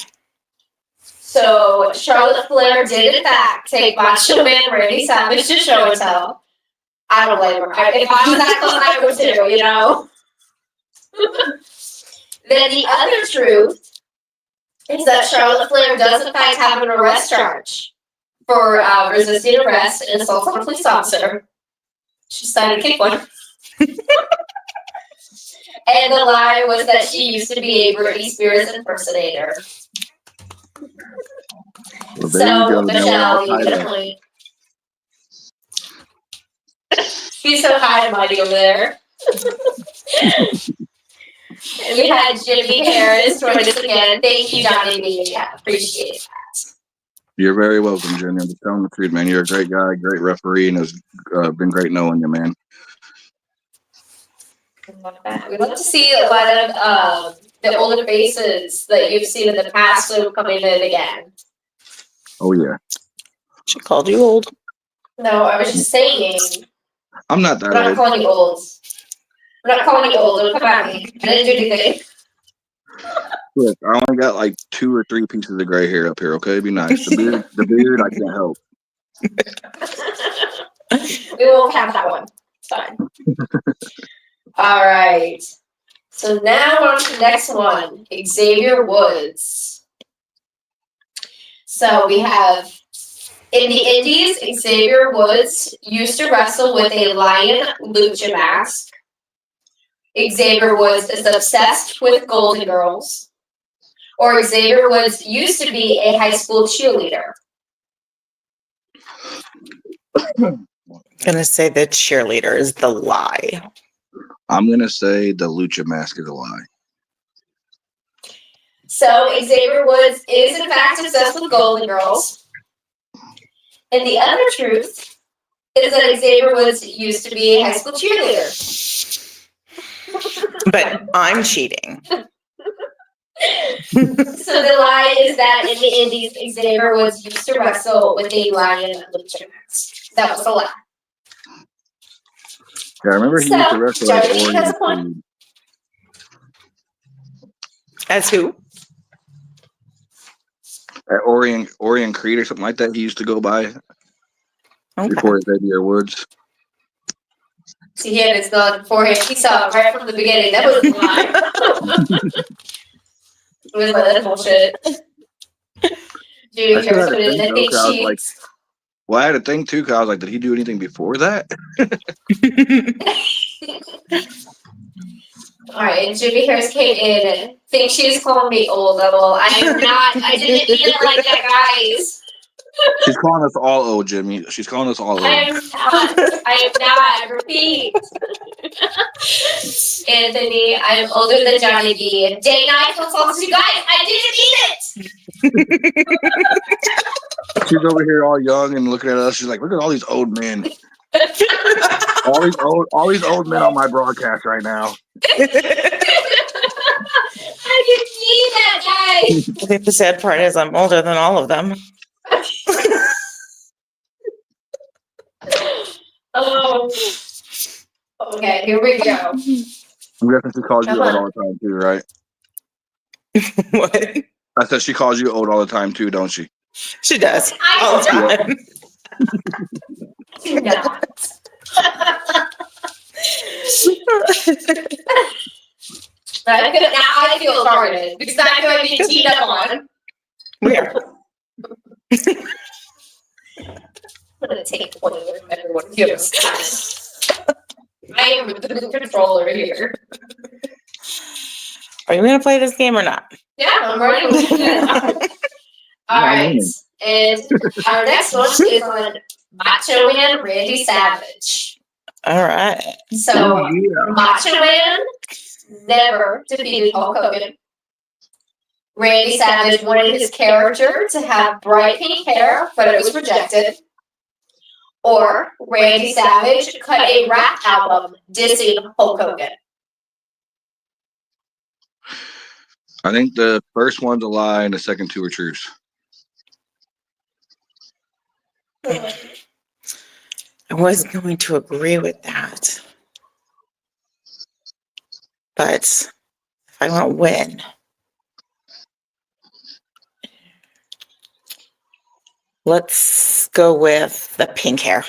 So Charlotte Flair did in fact take Macho Man Randy Savage to show and tell. I don't blame her. If I was that close, I would too, you know? Then the other truth is that Charlotte Flair does in fact have an arrest charge for resisting arrest and assault on a police officer. She decided to kick one. And the lie was that she used to be a Britney Spears impersonator. Well, there you So, go. Michelle, you get a point. She's so high and mighty over there. And we had Jimmy Harris join us again. Thank you, Johnny B. Yeah, appreciate that. You're very welcome, Jimmy. I'm just telling the truth, man. You're a great guy, great referee, and it's been great knowing you, man. We'd love to see a lot of the older faces that you've seen in the past so coming in again. Oh, yeah. She called you old. No, I was just saying. I'm not I'm that not old. calling you old. I'm not calling you old. Don't come at me. I didn't do anything. Look, I only got like 2 or 3 pieces of gray hair up here, okay? Be nice. The beard, I can't help. We won't have that one. It's fine. All right. So now on to the next one, Xavier Woods. So we have in the Indies, Xavier Woods used to wrestle with a lion lucha mask. Xavier Woods is obsessed with Golden Girls. Or Xavier Woods used to be a high school cheerleader. Gonna say the cheerleader is the lie. I'm gonna say the lucha mask is a lie. So Xavier Woods is in fact obsessed with Golden Girls. And the other truth is that Xavier Woods used to be a high school cheerleader. But I'm cheating. So the lie is that in the Indies, Xavier Woods used to wrestle with a lion lucha mask. That was the lie. Yeah, I remember he used to wrestle at Johnny has a point. Orient. As who? At Orient Creed or something like that. He used to go by Okay. before Xavier Woods. See, he had it spelled beforehand. He saw it right from the beginning. That was a lie. It was like, that's bullshit. Judy I still Harris had put to it in. I think, think though, 'cause I was she. like, well, I had to think too, because I was like, did he do anything before that? Alright, and Judy Harris came in and thinks she's calling me old. Well, I am not. I didn't mean it like that, guys. She's calling us all old, Jimmy. She's calling us all I old. am not. I am not. I repeat. Anthony, I am older than Johnny B. Day night consults you guys. I didn't mean it. She's over here all young and looking at us. She's like, look at all these old men. all these old men on my broadcast right now. I didn't mean that, guys. I think the sad part is I'm older than all of them. Okay, here we go. I'm guessing she calls you Come old on. all the time too, right? What? I said she calls you old all the time too, don't she? She does. I All the time. do not. Now I feel targeted because I feel like being teed up on. Where? I'm gonna take one of everyone gives. I am the controller here. Are you going to play this game or not? Yeah, I'm ready. All right, and our next one is on Macho Man Randy Savage. All right. So yeah. Macho Man never defeated Hulk Hogan. Randy Savage wanted his character to have bright pink hair, but it was rejected. Or Randy Savage cut a rap album dissing Hulk Hogan. I think the first one's a lie and the second two are truths. I was going to agree with that. But if I want win, let's go with the pink hair.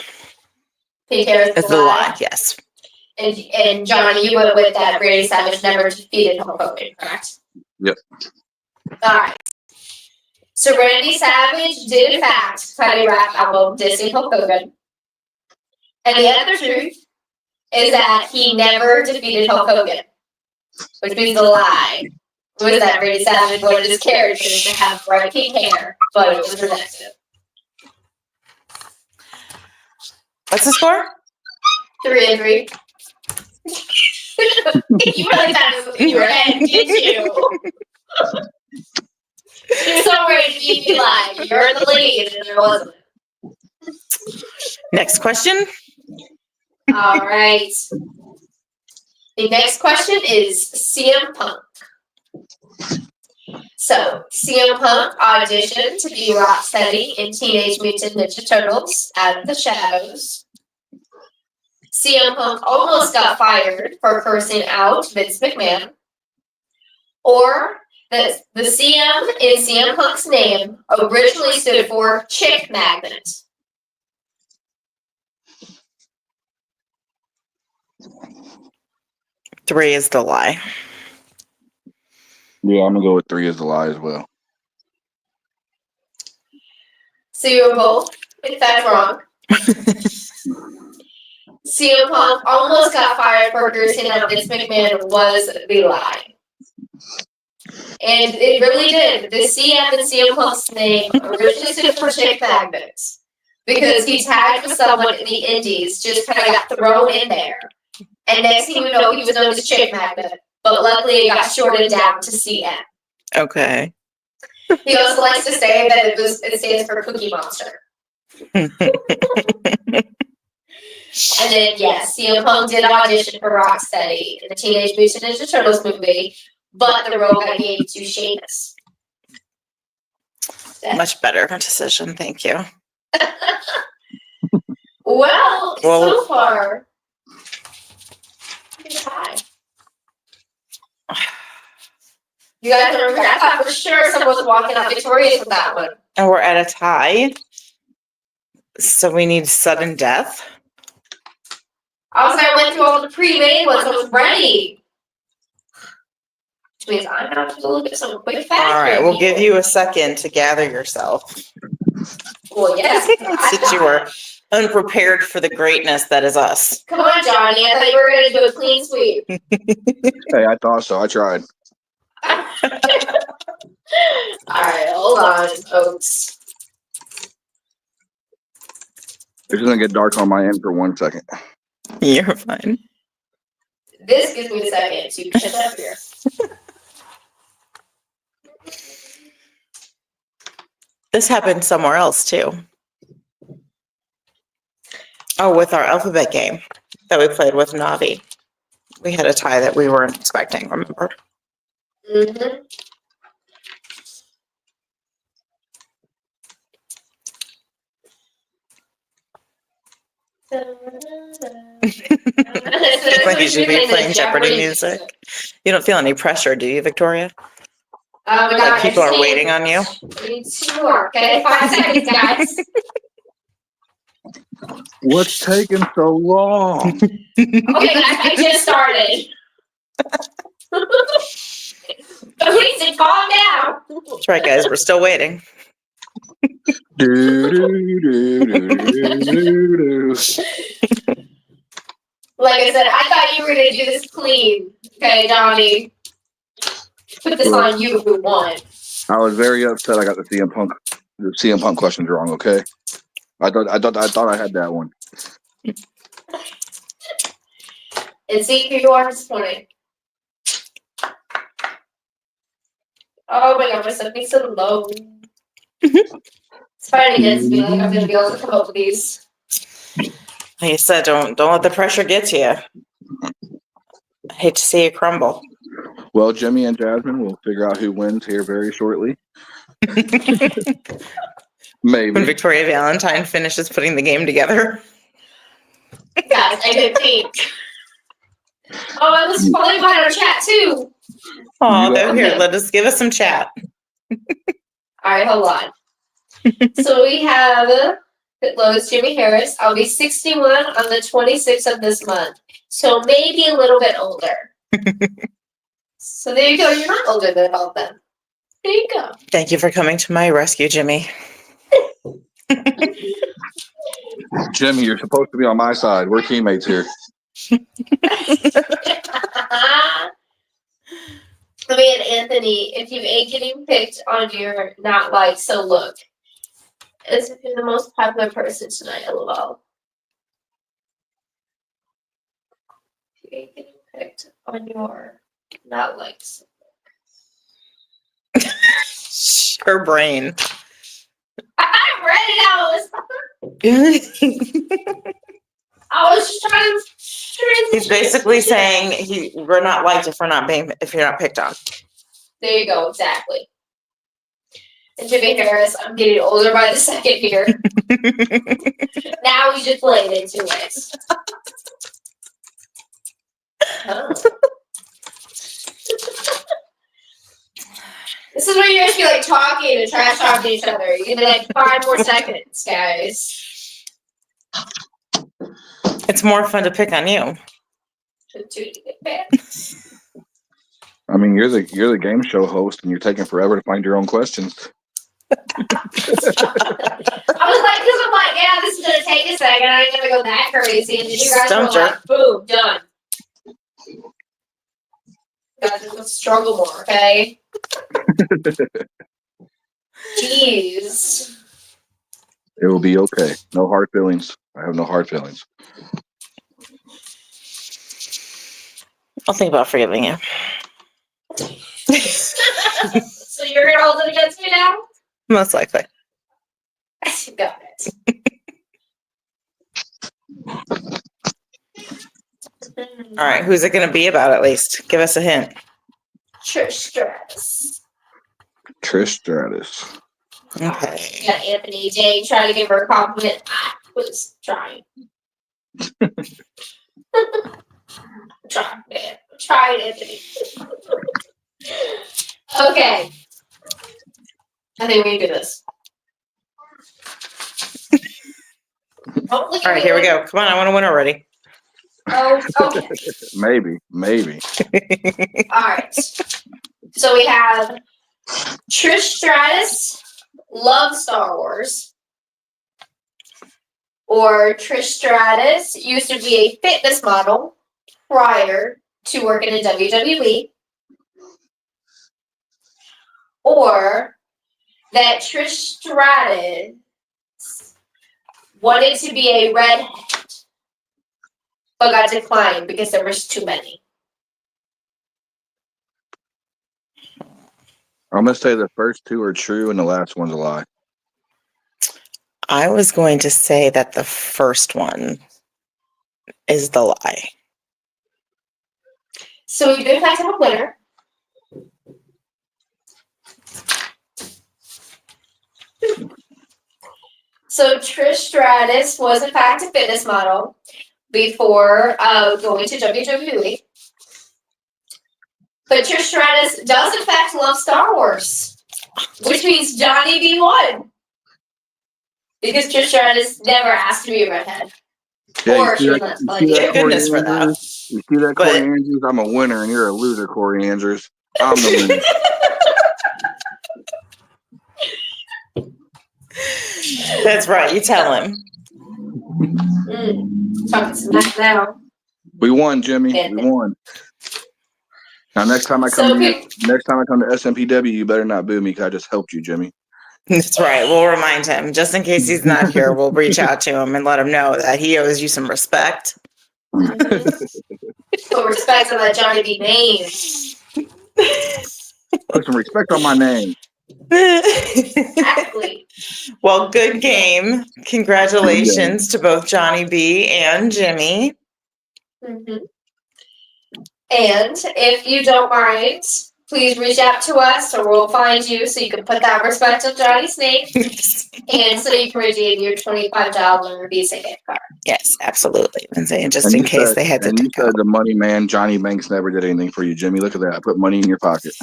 Pink hair is It's the the lie. lie, yes. And Johnny, you went with that Randy Savage never defeated Hulk Hogan, correct? Yep. All right. So Randy Savage did in fact cut a rap album dissing Hulk Hogan. And the other truth is that he never defeated Hulk Hogan, which means the lie was that Randy Savage wanted his character to have bright pink hair, but it was rejected. What's the score? 3-3. You really thought it was in your head, did you? You were so ready to keep me like you're in the lead, and there wasn't. Next question. All right. The next question is CM Punk. So, CM Punk auditioned to be Rocksteady in Teenage Mutant Ninja Turtles Out of the Shadows. CM Punk almost got fired for cursing out Vince McMahon. Or the CM in CM Punk's name originally stood for Chick Magnet. Three is the lie. Yeah, I'm gonna go with 3 as the lie as well. So you were both, in fact, wrong. CM Punk almost got fired for cursing out Vince McMahon was the lie. And it really did. The CM in CM Punk's name originally stood for Chick Magnet. because he tagged with someone in the Indies, just kind of got thrown in there. And next thing you know, he was known as Chick Magnet, but luckily it got shortened down to CM. Okay. He also likes to say that it stands for Cookie Monster. And then, yes, CM Punk did audition for Rocksteady in the Teenage Mutant Ninja Turtles movie, but the role got gave to Sheamus. Much better decision. Thank you. Well, Well- so far, it's high. You guys remember? I thought for sure someone was walking out victorious with that one. And we're at a tie. So we need sudden death. I went through all the pre-made ones. I was ready. Which means I'm gonna have to look at some quick facts. All right, we'll give you a second to gather yourself. Well, yes. Since you were unprepared for the greatness that is us. Come on, Johnny. I thought you were gonna do a clean sweep. Hey, I thought so. I tried. Alright, hold on, folks. It's gonna get dark on my end for 1 second. You're fine. This gives me a second to catch up here. This happened somewhere else too. Oh, with our alphabet game that we played with Navi. We had a tie that we weren't expecting, remember? Mm-hmm. Like you should be playing Jeopardy music. You don't feel any pressure, do you, Victoria? Oh my God, Like people I are just waiting on you? need- We need 2 more, okay? 5 seconds, guys. What's taking so long? Okay, guys, I just started. Please, calm down. That's right, guys. We're still waiting. Do, do, do, do, do, do. Like I said, I thought you were gonna do this clean. Okay, Johnny. Put this on you if we want. I was very upset. I got the CM Punk questions wrong. Okay, I thought I had that one. And see, here you are disappointed. Oh my God, my stuff needs so low. It's fighting against me. Like I'm gonna be able to come up with these. Like you said, don't let the pressure get to you. I hate to see it crumble. Well, Jimmy and Jasmine will figure out who wins here very shortly. When Maybe. Victoria Valentine finishes putting the game together. Guys, I did pink. Oh, I was following by our chat too. Oh, You they're got- here. Let us give us some chat. All right, hold on. So we have Lois Jimmy Harris. I'll be 61 on the 26th of this month. So maybe a little bit older. So there you go. You're not older than all of them. There you go. Thank you for coming to my rescue, Jimmy. Jimmy, you're supposed to be on my side. We're teammates here. I mean, Anthony, if you ain't getting picked on your not like, so look. As if you're the most popular person tonight, lol. If you ain't getting picked on your not likes. Her brain. I read it. I was just trying to. He's basically saying we're not liked if you're not picked on. There you go, exactly. And Jimmy Harris, I'm getting older by the second here. Now we just played into it. Oh. This is where you're supposed to be like talking and trash talking each other. You get like 5 more seconds, guys. It's more fun to pick on you. I mean, you're the game show host, and you're taking forever to find your own questions. I was like, because I'm like, yeah, this is gonna take a second. I ain't gonna go that crazy, and then you guys Stumped were her. like, boom, done. Guys, let's struggle more, okay? Jeez. It will be okay. No hard feelings. I have no hard feelings. I'll think about forgiving you. So you're gonna hold it against me now? Most likely. Got it. All right. Who's it going to be about at least? Give us a hint. Trish Stratus. Trish Stratus. Okay. Got Anthony J trying to give her a compliment. I was trying. Trying, man. Trying, Anthony. Okay. I think we can do this. Don't look at All right. me Here we like- go. Come on. I want to win already. Oh, okay. Maybe. All right. So we have Trish Stratus, loves Star Wars. Or Trish Stratus used to be a fitness model prior to working in WWE. Or that Trish Stratus wanted to be a redhead, but got declined because there was too many. I'm gonna say the first two are true and the last one's a lie. I was going to say that the first one is the lie. So we do in fact have a winner. So Trish Stratus was in fact a fitness model before going to WWE. But Trish Stratus does in fact love Star Wars, which means Johnny B won. Because Trish Stratus never asked to be a redhead. Or she was not you like see that, Thank Corey goodness for that. Andrews? You see that, But- Corey Andrews? I'm a winner and you're a loser, Corey Andrews. I'm the winner. That's right. You tell him. Talking smack now. We won, Jimmy. Yeah. We won. Now next time I So come who- to SMPW, you better not boo me because I just helped you, Jimmy. That's right. We'll remind him. Just in case he's not here, we'll reach out to him and let him know that he owes you some respect. Put respect on that Johnny B name. Put some respect on my name. Exactly. Well, good game. Congratulations to both Johnny B and Jimmy. Mhm. And if you don't mind, please reach out to us or we'll find you so you can put that respect on Johnny's name and so you can redeem your $25 Visa gift card. Yes, absolutely. And just And in you case said- they had to and you dip out. said the money man, Johnny Banks, never did anything for you, Jimmy. Look at that. I put money in your pocket.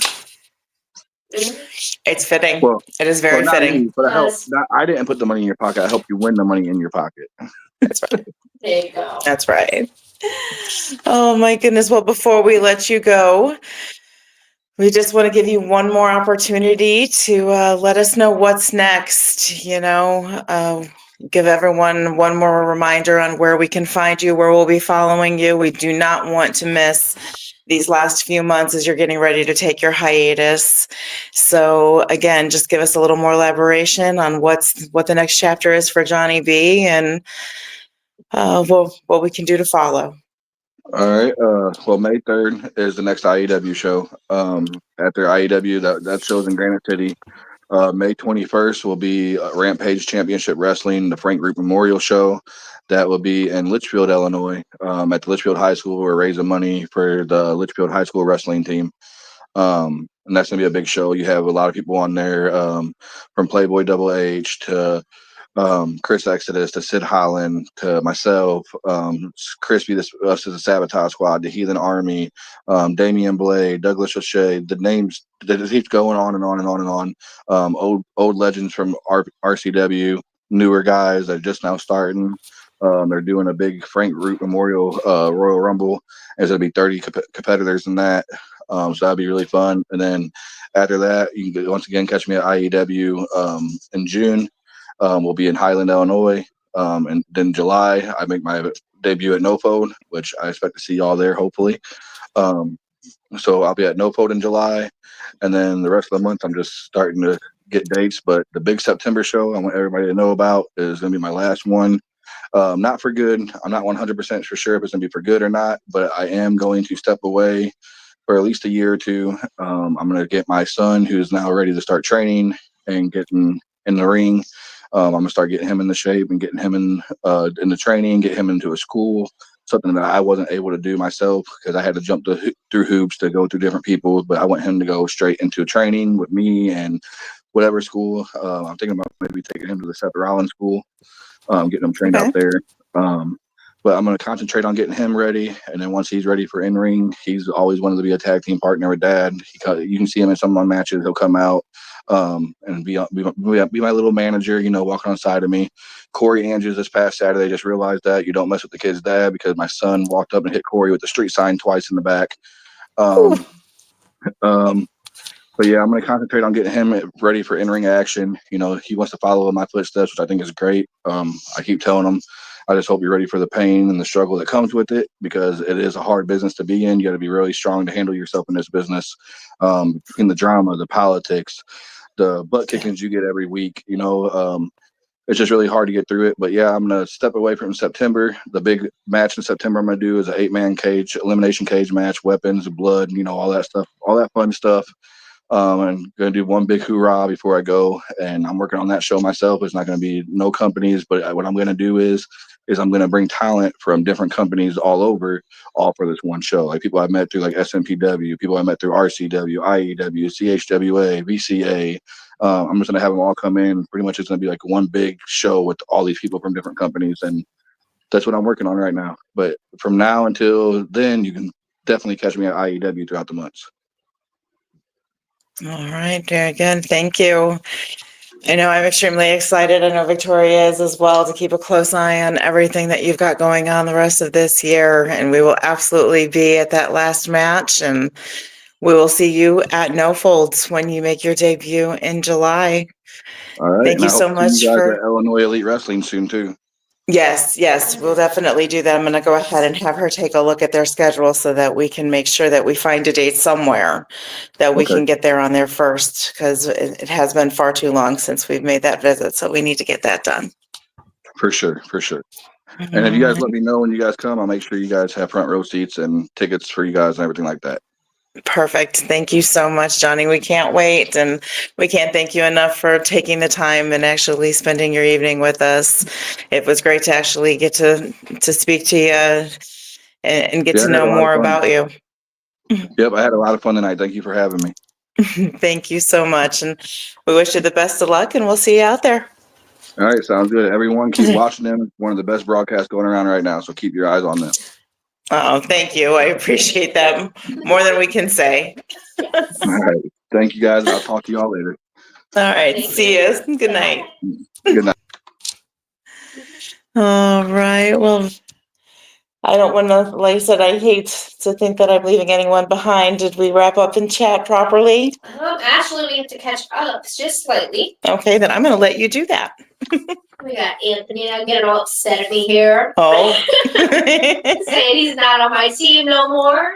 It's fitting. Well, It is very Well, not fitting. me, but Yes. I didn't put the money in your pocket. I helped you win the money in your pocket. That's right. There you go. That's right. Oh my goodness. Well, before we let you go, we just want to give you one more opportunity to let us know what's next. Give everyone one more reminder on where we can find you, where we'll be following you. We do not want to miss these last few months as you're getting ready to take your hiatus. So again, just give us a little more elaboration on what the next chapter is for Johnny B and what we can do to follow. All right. Well, May 3rd is the next IEW show. After IEW, that show's in Granite City. May 21st will be Rampage Championship Wrestling, the Frank Group Memorial Show. That will be in Litchfield, Illinois, at the Litchfield High School. We're raising money for the Litchfield High School wrestling team. And that's going to be a big show. You have a lot of people on there, from Playboy Double H to Chris Exodus to Sid Holland to myself, Crispy, us as a Sabotage Squad, the Heathen Army, Damian Blade, Douglas O'Shea. The names that keeps going on and on and on and on. Old legends from RCW, newer guys that are just now starting. They're doing a big Frank Root Memorial Royal Rumble. There's going to be 30 competitors in that. So that'll be really fun. And then after that, you can once again catch me at IEW in June. We'll be in Highland, Illinois. And then July, I make my debut at NoFode, which I expect to see y'all there, hopefully. So I'll be at NoFode in July. And then the rest of the month, I'm just starting to get dates, but the big September show I want everybody to know about is going to be my last one. Not for good. I'm not 100% for sure if it's going to be for good or not, but I am going to step away for at least a year or two. I'm going to get my son, who's now ready to start training and getting in the ring. I'm going to start getting him in the shape and getting him in the training, get him into a school, something that I wasn't able to do myself because I had to jump through hoops to go through different people. But I want him to go straight into training with me and whatever school. I'm thinking about maybe taking him to the Seth Rollins school, getting him trained out there. But I'm going to concentrate on getting him ready. And then once he's ready for in-ring, he's always wanted to be a tag team partner with Dad. You can see him in some of my matches. He'll come out and be my little manager, you know, walking on the side of me. Corey Andrews this past Saturday just realized that you don't mess with the kid's dad because my son walked up and hit Corey with the street sign twice in the back. But yeah, I'm going to concentrate on getting him ready for in-ring action. You know, he wants to follow in my footsteps, which I think is great. I keep telling him, I just hope you're ready for the pain and the struggle that comes with it because it is a hard business to be in. You got to be really strong to handle yourself in this business. Between the drama, the politics, the butt kickings you get every week, you know, it's just really hard to get through it. But yeah, I'm going to step away from September. The big match in September I'm going to do is an 8-man cage, elimination cage match, weapons, blood, you know, all that stuff, all that fun stuff. I'm going to do one big hoorah before I go. And I'm working on that show myself. It's not going to be no companies, but what I'm going to do is I'm going to bring talent from different companies all over, all for this one show. Like people I've met through like SMPW, people I met through RCW, IEW, CHWA, VCA. I'm just going to have them all come in. Pretty much it's going to be like one big show with all these people from different companies. And that's what I'm working on right now. But from now until then, you can definitely catch me at IEW throughout the months. All right, very good. Thank you. I know I'm extremely excited. I know Victoria is as well, to keep a close eye on everything that you've got going on the rest of this year. And we will absolutely be at that last match. And we will see you at No Folds when you make your debut in July. All right. Thank you so much you guys at Illinois Elite Wrestling soon too. Yes, we'll definitely do that. I'm going to go ahead and have her take a look at their schedule so that we can make sure that we find a date somewhere that we can get there on there first, because it has been far too long since we've made that visit. So we need to get that done. For sure. And if you guys let me know when you guys come, I'll make sure you guys have front row seats and tickets for you guys and everything like that. Perfect. Thank you so much, Johnny. We can't wait. And we can't thank you enough for taking the time and actually spending your evening with us. It was great to actually get to speak to you and get to know more about you. Yep. I had a lot of fun tonight. Thank you for having me. Thank you so much. And we wish you the best of luck, and we'll see you out there. All right. Sounds good. Everyone keep watching them. One of the best broadcasts going around right now. So keep your eyes on them. Oh, thank you. I appreciate that more than we can say. All right. Thank you, guys. I'll talk to you all later. All right. See you. Good night. Good night. All right. Well, I don't want to, like I said, I hate to think that I'm leaving anyone behind. Did we wrap up and chat properly? Actually, we have to catch up just slightly. Okay, then I'm going to let you do that. We got Anthony now getting all upset at me here. Oh. Saying he's not on my team no more.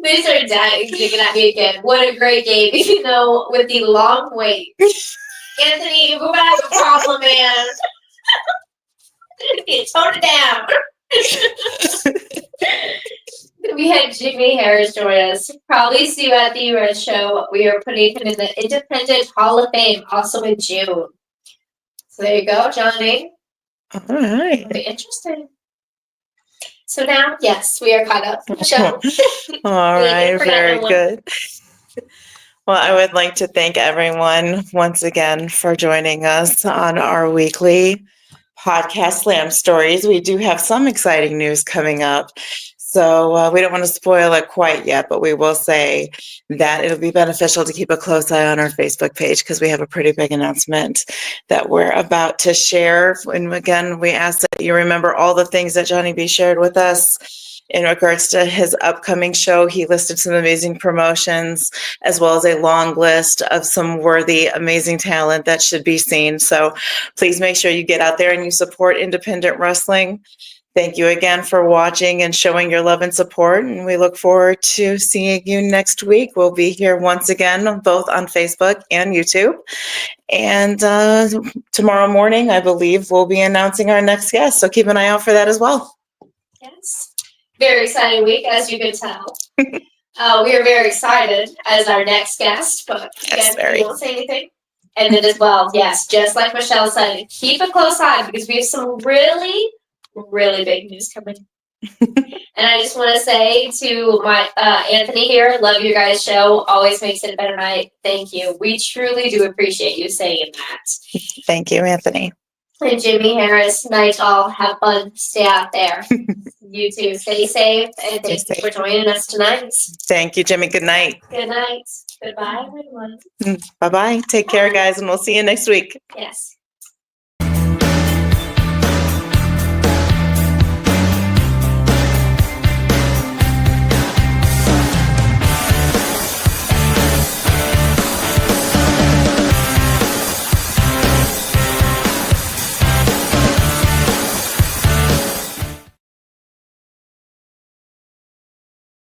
They started digging at me again. What a great game, you know, with the long wait. Anthony, we're gonna have a problem, man. Tone it down. We had Jimmy Harris join us. Probably see you at the Red Show. We are putting him in the Independent Hall of Fame also in June. So there you go, Johnny. All right. Very interesting. So now, yes, we are caught up. All right, very good. Well, I would like to thank everyone once again for joining us on our weekly podcast, Slam Stories. We do have some exciting news coming up. So we don't want to spoil it quite yet, but we will say that it'll be beneficial to keep a close eye on our Facebook page because we have a pretty big announcement that we're about to share. And again, we ask that you remember all the things that Johnny B shared with us in regards to his upcoming show. He listed some amazing promotions as well as a long list of some worthy, amazing talent that should be seen. So please make sure you get out there and you support independent wrestling. Thank you again for watching and showing your love and support. And we look forward to seeing you next week. We'll be here once again, both on Facebook and YouTube. And tomorrow morning, I believe, we'll be announcing our next guest. So keep an eye out for that as well. Yes. Very exciting week, as you can tell. We are very excited as our next guest, but Yes, again, very. you won't say anything. And then as well, yes, just like Michelle said, keep a close eye because we have some really, really big news coming. And I just want to say to my Anthony here, love your guys' show. Always makes it a better night. Thank you. We truly do appreciate you saying that. Thank you, Anthony. And Jimmy Harris, night all. Have fun. Stay out there. You too. Stay safe. And thank you for joining us tonight. Thank you, Jimmy. Good night. Good night. Goodbye, everyone. Bye-bye. Take care, guys, and we'll see you next week. Yes.